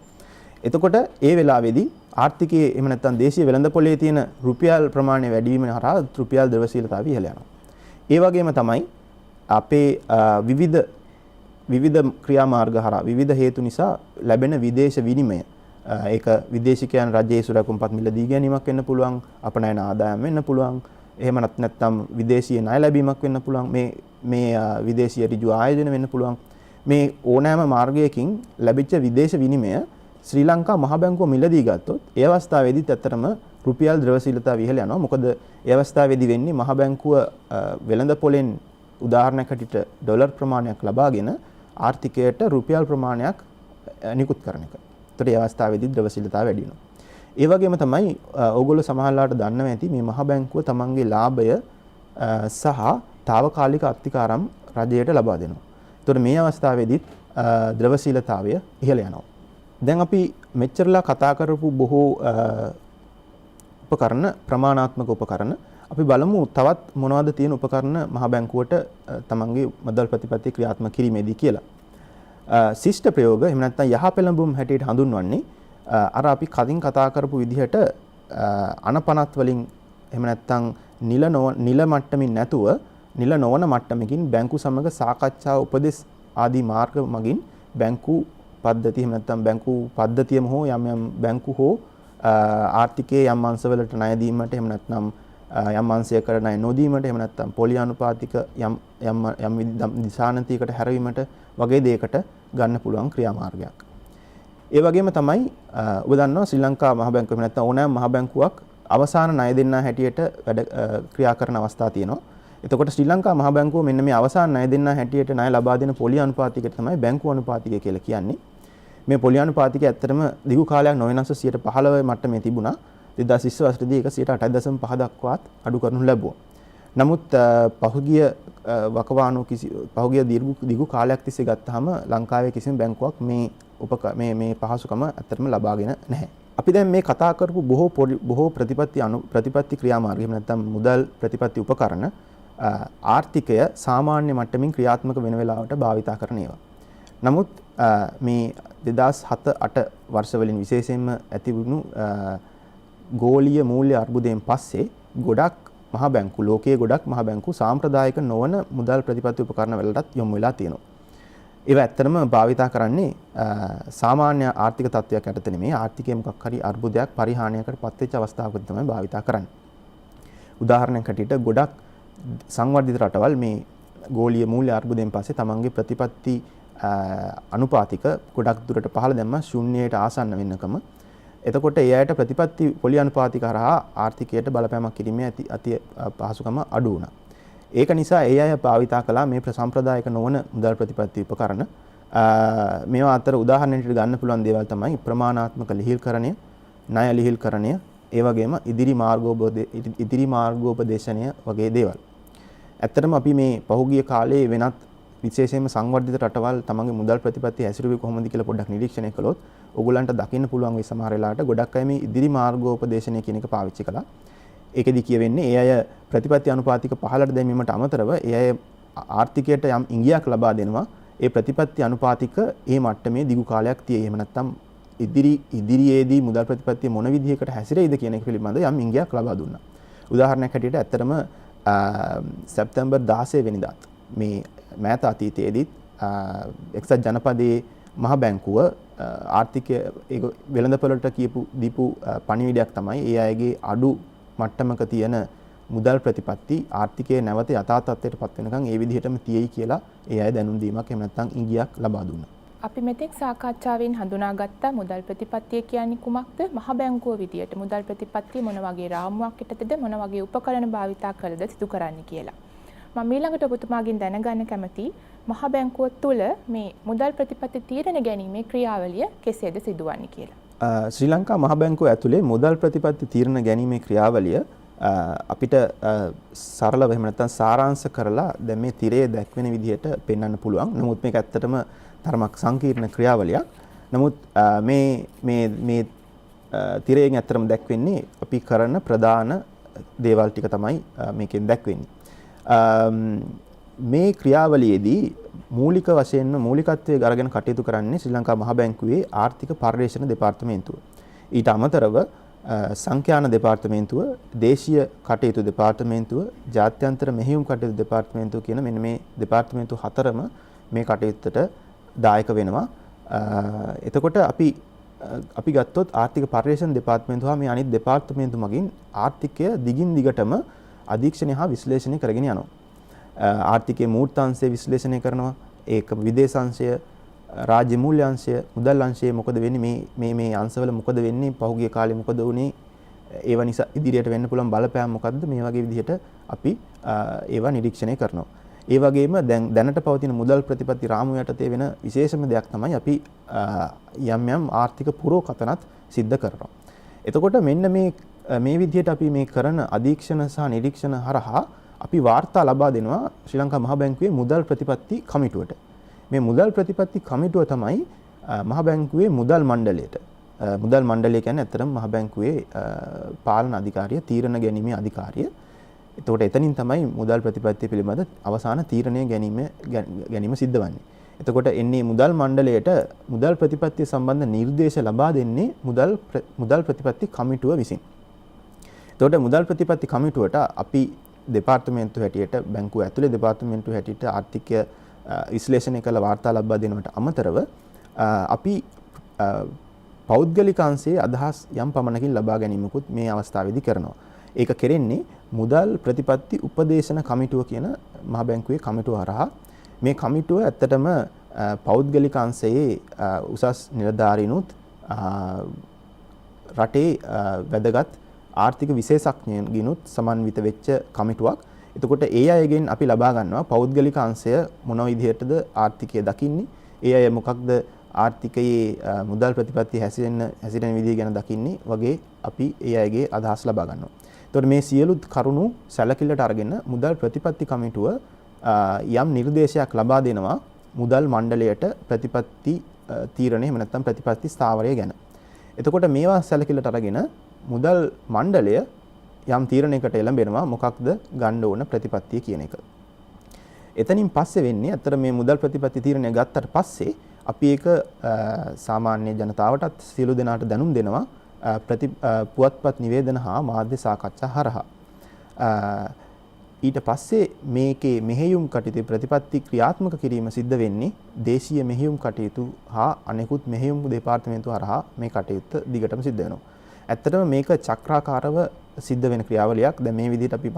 එතකොට ඒ වෙලාවේදී ආර්ථිකයේ එහෙම නැත්නම් දේශීය වෙළඳපොලේ තියෙන රුපියල් ප්‍රමාණය වැඩි වීම හරහා රුපියල් ද්‍රවශීලතාවය ඉහළ යනවා. ඒ වගේම තමයි අපේ විවිධ ක්‍රියාමාර්ග හරහා විවිධ හේතු නිසා ලැබෙන විදේශ විනිමය ඒක විදේශිකයන් රජයේ සුරකුම්පත් මිලදී ගැනීමක් වෙන්න පුළුවන්, අපනයන ආදායම් වෙන්න පුළුවන්, එහෙම නැත්නම් විදේශීය ණය ලැබීමක් වෙන්න පුළුවන්, මේ විදේශීය ඍජු ආයෝජන වෙන්න පුළුවන්. මේ ඕනෑම මාර්ගයකින් ලැබිච්ච විදේශ විනිමය ශ්‍රී ලංකා මහ බැංකුව මිලදී ගත්තොත් ඒ අවස්ථාවේදීත් ඇත්තටම රුපියල් ද්‍රවශීලතාව ඉහළ යනවා. මොකද ඒ අවස්ථාවේදී වෙන්නේ මහ බැංකුව වෙළඳ පොලෙන් උදාහරණයක් හැටියට ඩොලර් ප්‍රමාණයක් ලබාගෙන ආර්ථිකයට රුපියල් ප්‍රමාණයක් නිකුත් කරන එක. ඒතකොට ඒ අවස්ථාවේදී ද්‍රවශීලතාව වැඩි වෙනවා. ඒ වගේම තමයි ඕගොල්ලෝ සමහරලාට දන්නවා ඇති මේ මහ බැංකුව තමන්ගේ ලාභය සහ తాවකාලික අත්තිකාරම් රජයට ලබා දෙනවා. ඒතකොට මේ අවස්ථාවේදීත් ද්‍රවශීලතාවය ඉහළ යනවා. දැන් අපි මෙච්චරලා කතා කරපු බොහෝ උපකරණ ප්‍රමාණාත්මක උපකරණ අපි බලමු තවත් මොනවද තියෙන උපකරණ මහ බැංකුවට තමන්ගේ මුදල් ප්‍රතිපත්ති ක්‍රියාත්මක කිරීමේදී කියලා. ශිෂ්ට ප්‍රයෝග එහෙම නැත්නම් යහපැලඹුම් හැටියට හඳුන්වන්නේ අර අපි කලින් කතා කරපු විදිහට අනපනත් වලින් එහෙම නැත්නම් නිල මට්ටමින් නැතුව නිල නොවන මට්ටමකින් බැංකු සමග සාකච්ඡා උපදෙස් ආදී මාර්ග මගින් බැංකු පද්ධතිය එහෙම නැත්නම් බැංකු පද්ධතියම හෝ යම් බැංකු හෝ ආර්ථිකයේ යම් අංශවලට ණය දීමට එහෙම නැත්නම් යම් අංශයකට ණය නොදීමට එහෙම නැත්නම් පොලි අනුපාතික යම් දිශානතියකට හැරවීමට වගේ දෙයකට ගන්න පුළුවන් ක්‍රියාමාර්ගයක්. ඒ වගේම තමයි ඔබ දන්නවා ශ්‍රී ලංකා මහ බැංකුව එහෙම නැත්නම් ඕනෑම මහ බැංකුවක් අවසාන ණය දෙන්නා හැටියට වැඩ ක්‍රියා කරන අවස්ථා තියෙනවා. එතකොට ශ්‍රී ලංකා මහ බැංකුව මෙන්න මේ අවසාන ණය දෙන්නා හැටියට ණය ලබා දෙන පොලි අනුපාතිකයට තමයි බැංකු අනුපාතිකය කියලා කියන්නේ. මේ පොලි අනුපාතිකය ඇත්තටම දිගු කාලයක් නොවෙනස්ව 15% මට්ටමේ තිබුණා. 2020 වසරේදී ඒක 8.5 දක්වාත් අඩු කරනු ලැබුවා. නමුත් පහුගිය දිගු කාලයක් තිස්සේ ගත්තාම ලංකාවේ කිසිම බැංකුවක් මේ පහසුකම ඇත්තටම ලබාගෙන නැහැ. අපි දැන් මේ කතා කරපු බොහෝ ප්‍රතිපත්ති ක්‍රියාමාර්ග එහෙම නැත්නම් මුදල් ප්‍රතිපත්ති උපකරණ ආර්ථිකය සාමාන්‍ය මට්ටමින් ක්‍රියාත්මක වෙන වෙලාවට භාවිතා කරන ඒවා. නමුත් මේ 2007-8 වර්ෂවලින් විශේෂයෙන්ම ඇති වුණු ගෝලීය මූල්‍ය අර්බුදයෙන් පස්සේ ගොඩක් මහ බැංකු ලෝකයේ ගොඩක් මහ බැංකු සාම්ප්‍රදායික නොවන මුදල් ප්‍රතිපත්ති උපකරණ වලටත් යොමු වෙලා තියෙනවා. ඒවා ඇත්තටම භාවිතා කරන්නේ සාමාන්‍ය ආර්ථික තත්ත්වයක් යටතේ නෙමෙයි ආර්ථිකයේ මොකක් හරි අර්බුදයක් පරිහානියකට පත්වෙච්ච අවස්ථාවකදී තමයි භාවිතා කරන්නේ. උදාහරණයක් හැටියට ගොඩක් සංවර්ධිත රටවල් මේ ගෝලීය මූල්‍ය අර්බුදයෙන් පස්සේ තමන්ගේ ප්‍රතිපත්ති අනුපාතික ගොඩක් දුරට පහළ දැම්ම ශූන්‍යයට ආසන්න වෙන්නකම. එතකොට ඒ අයට ප්‍රතිපත්ති පොලි අනුපාතික හරහා ආර්ථිකයට බලපෑමක් කිරීමේ අති පහසුකම අඩු වුණා. ඒක නිසා ඒ අය භාවිතා කළා මේ ප්‍රසම්ප්‍රදායික නොවන මුදල් ප්‍රතිපත්ති උපකරණ. මේවා අතර උදාහරණයක් ගන්න පුළුවන් දේවල් තමයි ප්‍රමාණාත්මක ලිහිල්කරණය, ණය ලිහිල්කරණය, ඒ වගේම ඉදිරි මාර්ගෝපදේශනය වගේ දේවල්. ඇත්තටම අපි මේ පහුගිය කාලේ වෙනත් විශේෂයෙන්ම සංවර්ධිත රටවල් තමන්ගේ මුදල් ප්‍රතිපත්ති හැසිරුවේ කොහොමද කියලා පොඩ්ඩක් නිරීක්ෂණය කළොත් ඔයගොල්ලන්ට දකින්න පුළුවන් වෙයි සමහර වෙලාවට ගොඩක් අය මේ ඉදිරි මාර්ගෝපදේශනය කියන එක පාවිච්චි කළා. ඒකෙදි කියවෙන්නේ ඒ අය ප්‍රතිපත්ති අනුපාතික පහළට දැමීමට අමතරව ඒ අය ආර්ථිකයට යම් ඉඟියක් ලබා දෙනවා. ඒ ප්‍රතිපත්ති අනුපාතික ඒ මට්ටමේ දිගු කාලයක් තියේ. එහෙම නැත්නම් ඉදිරියේදී මුදල් ප්‍රතිපත්තිය මොන විදිහකට හැසිරෙයිද කියන එක පිළිබඳව යම් ඉඟියක් ලබා දුන්නා. උදාහරණයක් හැටියට ඇත්තටම සැප්තැම්බර් 16 වෙනිදාත් මේ මෑත අතීතයේදී එක්සත් ජනපදයේ මහ බැංකුව ආර්ථිකය වෙළඳපොළට දීපු පණිවිඩයක් තමයි ඒ අයගේ අඩු මට්ටමක තියෙන මුදල් ප්‍රතිපත්ති ආර්ථිකයේ නැවත යථා තත්ත්වයට පත් වෙනකන් ඒ විදිහටම තියෙයි කියලා ඒ අය දැනුම් දීමක් එහෙම නැත්නම් ඉඟියක් ලබා දුන්නා.
අපි මෙතෙක් සාකච්ඡාවෙන් හඳුනාගත්ත මුදල් ප්‍රතිපත්තිය කියන්නේ කුමක්ද? මහ බැංකුව විදියට මුදල් ප්‍රතිපත්තිය මොන වගේ රාමුවක් යටතේද මොන වගේ උපකරණ භාවිතා කළද සිදු කරන්නේ කියලා. මම ඊළඟට ඔබතුමාගෙන් දැනගන්න කැමතියි මහ බැංකුව තුළ මේ මුදල් ප්‍රතිපත්ති තීරණ ගැනීමේ ක්‍රියාවලිය කෙසේද සිදුවන්නේ කියලා.
ශ්‍රී ලංකා මහ බැංකුව ඇතුලේ මුදල් ප්‍රතිපත්ති තීරණ ගැනීමේ ක්‍රියාවලිය අපිට සරලව එහෙම නැත්නම් සාරාංශ කරලා දැන් මේ තිරයේ දැක්වෙන විදිහට පෙන්වන්න පුළුවන්. නමුත් මේක ඇත්තටම තරමක් සංකීර්ණ ක්‍රියාවලියක්. නමුත් මේ තිරයෙන් ඇත්තටම දැක්වෙන්නේ අපි කරන ප්‍රධාන දේවල් ටික තමයි මේකෙන් දැක්වෙන්නේ. මේ ක්‍රියාවලියේදී මූලික වශයෙන්ම මූලිකත්වයේ අරගෙන කටයුතු කරන්නේ ශ්‍රී ලංකා මහ බැංකුවේ ආර්ථික පර්යේෂණ දෙපාර්තමේන්තුව. ඊට අමතරව සංඛ්‍යාන දෙපාර්තමේන්තුව, දේශීය කටයුතු දෙපාර්තමේන්තුව, ජාත්‍යන්තර මෙහෙයුම් කටයුතු දෙපාර්තමේන්තුව කියන මෙන්න මේ දෙපාර්තමේන්තු හතරම මේ කටයුත්තට දායක වෙනවා. එතකොට අපි ගත්තොත් ආර්ථික පර්යේෂණ දෙපාර්තමේන්තුව හා මේ අනිත් දෙපාර්තමේන්තු මගින් ආර්ථිකය දිගින් දිගටම අධීක්ෂණය හා විශ්ලේෂණය කරගෙන යනවා. ආර්ථිකයේ මූර්තාංශය විශ්ලේෂණය කරනවා. ඒක විදේශාංශය, රාජ්‍ය මූල්‍ය අංශය, මුදල් අංශය මොකද වෙන්නේ මේ අංශවල මොකද වෙන්නේ, පහුගිය කාලේ මොකද වුනේ, ඒව නිසා ඉදිරියට වෙන්න පුළුවන් බලපෑම් මොකද්ද, මේ වගේ විදිහට අපි ඒවා නිරීක්ෂණය කරනවා. ඒ වගේම දැනට පවතින මුදල් ප්‍රතිපත්ති රාමුව යටතේ වෙන විශේෂම දෙයක් තමයි අපි යම් ආර්ථික පුරෝකතනත් සිද්ධ කරනවා. එතකොට මෙන්න මේ විදිහට අපි මේ කරන අධීක්ෂණ සහ නිරීක්ෂණ හරහා අපි වාර්තා ලබා දෙනවා ශ්‍රී ලංකා මහ බැංකුවේ මුදල් ප්‍රතිපත්ති කමිටුවට. මේ මුදල් ප්‍රතිපත්ති කමිටුව තමයි මහ බැංකුවේ මුදල් මණ්ඩලයට. මුදල් මණ්ඩලය කියන්නේ ඇත්තටම මහ බැංකුවේ පාලන අධිකාරිය, තීරණ ගැනීමේ අධිකාරිය. එතකොට එතනින් තමයි මුදල් ප්‍රතිපත්තිය පිළිබඳ අවසාන තීරණය ගැනීම සිද්ධ වන්නේ. එතකොට එන්නේ මුදල් මණ්ඩලයට මුදල් ප්‍රතිපත්තිය සම්බන්ධ නිර්දේශ ලබා දෙන්නේ මුදල් ප්‍රතිපත්ති කමිටුව විසින්. එතකොට මුදල් ප්‍රතිපත්ති කමිටුවට අපි දෙපාර්තමේන්තු හැටියට, බැංකුව ඇතුලේ දෙපාර්තමේන්තු හැටියට ආර්ථිකය විශ්ලේෂණය කළ වාර්තා ලබා දෙනවට අමතරව අපි පෞද්ගලික අංශයේ අදහස් යම් පමණකින් ලබා ගැනීමකුත් මේ අවස්ථාවේදී කරනවා. ඒක කෙරෙන්නේ මුදල් ප්‍රතිපත්ති උපදේශන කමිටුව කියන මහ බැංකුවේ කමිටුව හරහා. මේ කමිටුව ඇත්තටම පෞද්ගලික අංශයේ උසස් නිලධාරීනුත් රටේ වැදගත් ආර්ථික විශේෂඥයින්ගිනුත් සමන්විත වෙච්ච කමිටුවක්. එතකොට ඒ අයගෙන් අපි ලබා ගන්නවා පෞද්ගලික අංශය මොන විදිහටද ආර්ථිකය දකින්නේ, ඒ අය මොකක්ද ආර්ථිකයේ මුදල් ප්‍රතිපත්ති හැසිරෙන විදිහ ගැන දකින්නේ වගේ අපි ඒ අයගේ අදහස් ලබා ගන්නවා. එතකොට මේ සියලු කරුණු සැලකිල්ලට අරගෙන මුදල් ප්‍රතිපත්ති කමිටුව යම් නිර්දේශයක් ලබා දෙනවා මුදල් මණ්ඩලයට ප්‍රතිපත්ති තීරණය එහෙම නැත්නම් ප්‍රතිපත්ති ස්ථාවරය ගැන. එතකොට මේවා සැලකිල්ලට අරගෙන මුදල් මණ්ඩලය යම් තීරණයකට එළඹෙනවා මොකක්ද ගන්න ඕන ප්‍රතිපත්තිය කියන එක. එතනින් පස්සේ වෙන්නේ අතර මේ මුදල් ප්‍රතිපත්ති තීරණය ගත්තට පස්සේ අපි ඒක සාමාන්‍ය ජනතාවටත් සියලු දෙනාට දැනුම් දෙනවා පුවත්පත් නිවේදන හා මාධ්‍ය සාකච්ඡා හරහා. ඊට පස්සේ මේකේ මෙහෙයුම් කටයුතු ප්‍රතිපත්ති ක්‍රියාත්මක කිරීම සිද්ධ වෙන්නේ දේශීය මෙහෙයුම් කටයුතු හා අනෙකුත් මෙහෙයුම් දෙපාර්තමේන්තු හරහා මේ කටයුත්ත දිගටම සිද්ධ වෙනවා. ඇත්තටම මේක චක්‍රාකාරව සිද්ධ වෙන ක්‍රියාවලියක්. දැන් මේ විදිහට අපි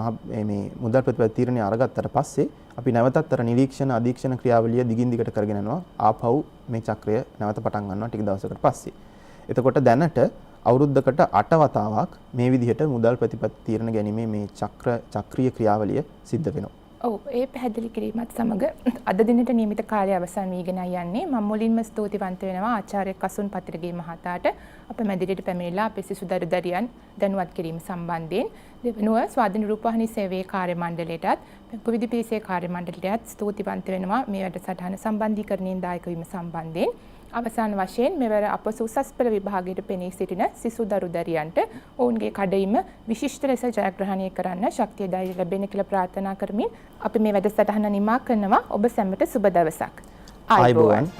මේ මුදල් ප්‍රතිපත්ති තීරණය අරගත්තට පස්සේ අපි නැවතත් අර නිරීක්ෂණ අධීක්ෂණ ක්‍රියාවලිය දිගින් දිගට කරගෙන යනවා. ආපහු මේ චක්‍රය නැවත පටන් ගන්නවා ටික දවසකට පස්සේ. එතකොට දැනට අවුරුද්දකට 8 වතාවක් මේ විදිහට මුදල් ප්‍රතිපත්ති තීරණ ගැනීමේ මේ චක්‍රීය ක්‍රියාවලිය සිද්ධ වෙනවා.
ඔව්, ඒ පැහැදිලි කිරීමත් සමග අද දිනට නියමිත කාලය අවසන් වීගෙන යන්නේ. මම මුලින්ම ස්තුතිවන්ත වෙනවා ආචාර්ය කසුන් පතිරගේ මහතාට අප මැදිරියට පැමිණිලා අපේ සිසුදරු දරියන් දැනුවත් කිරීම සම්බන්ධයෙන්. දෙවනුව ස්වාධීන රූපවාහිනී සේවයේ කාර්ය මණ්ඩලයටත් බැංකු විදුපිලිසේ කාර්ය මණ්ඩලයටත් ස්තුතිවන්ත වෙනවා මේ වැඩසටහන සම්බන්ධීකරණයෙන් දායක වීම සම්බන්ධයෙන්. අවසාන වශයෙන් මෙවර අප උසස් පෙළ විභාගයට පෙනී සිටින සිසුදරු දරියන්ට ඔවුන්ගේ කඩඉම විශිෂ්ට ලෙස ජයග්‍රහණය කරන්න ශක්තිය ධෛර්යය ලැබෙන කියලා ප්‍රාර්ථනා කරමින් අපි මේ වැඩසටහන නිමා කරනවා. ඔබ සැමට සුබ දවසක්.
ආයුබෝවන්.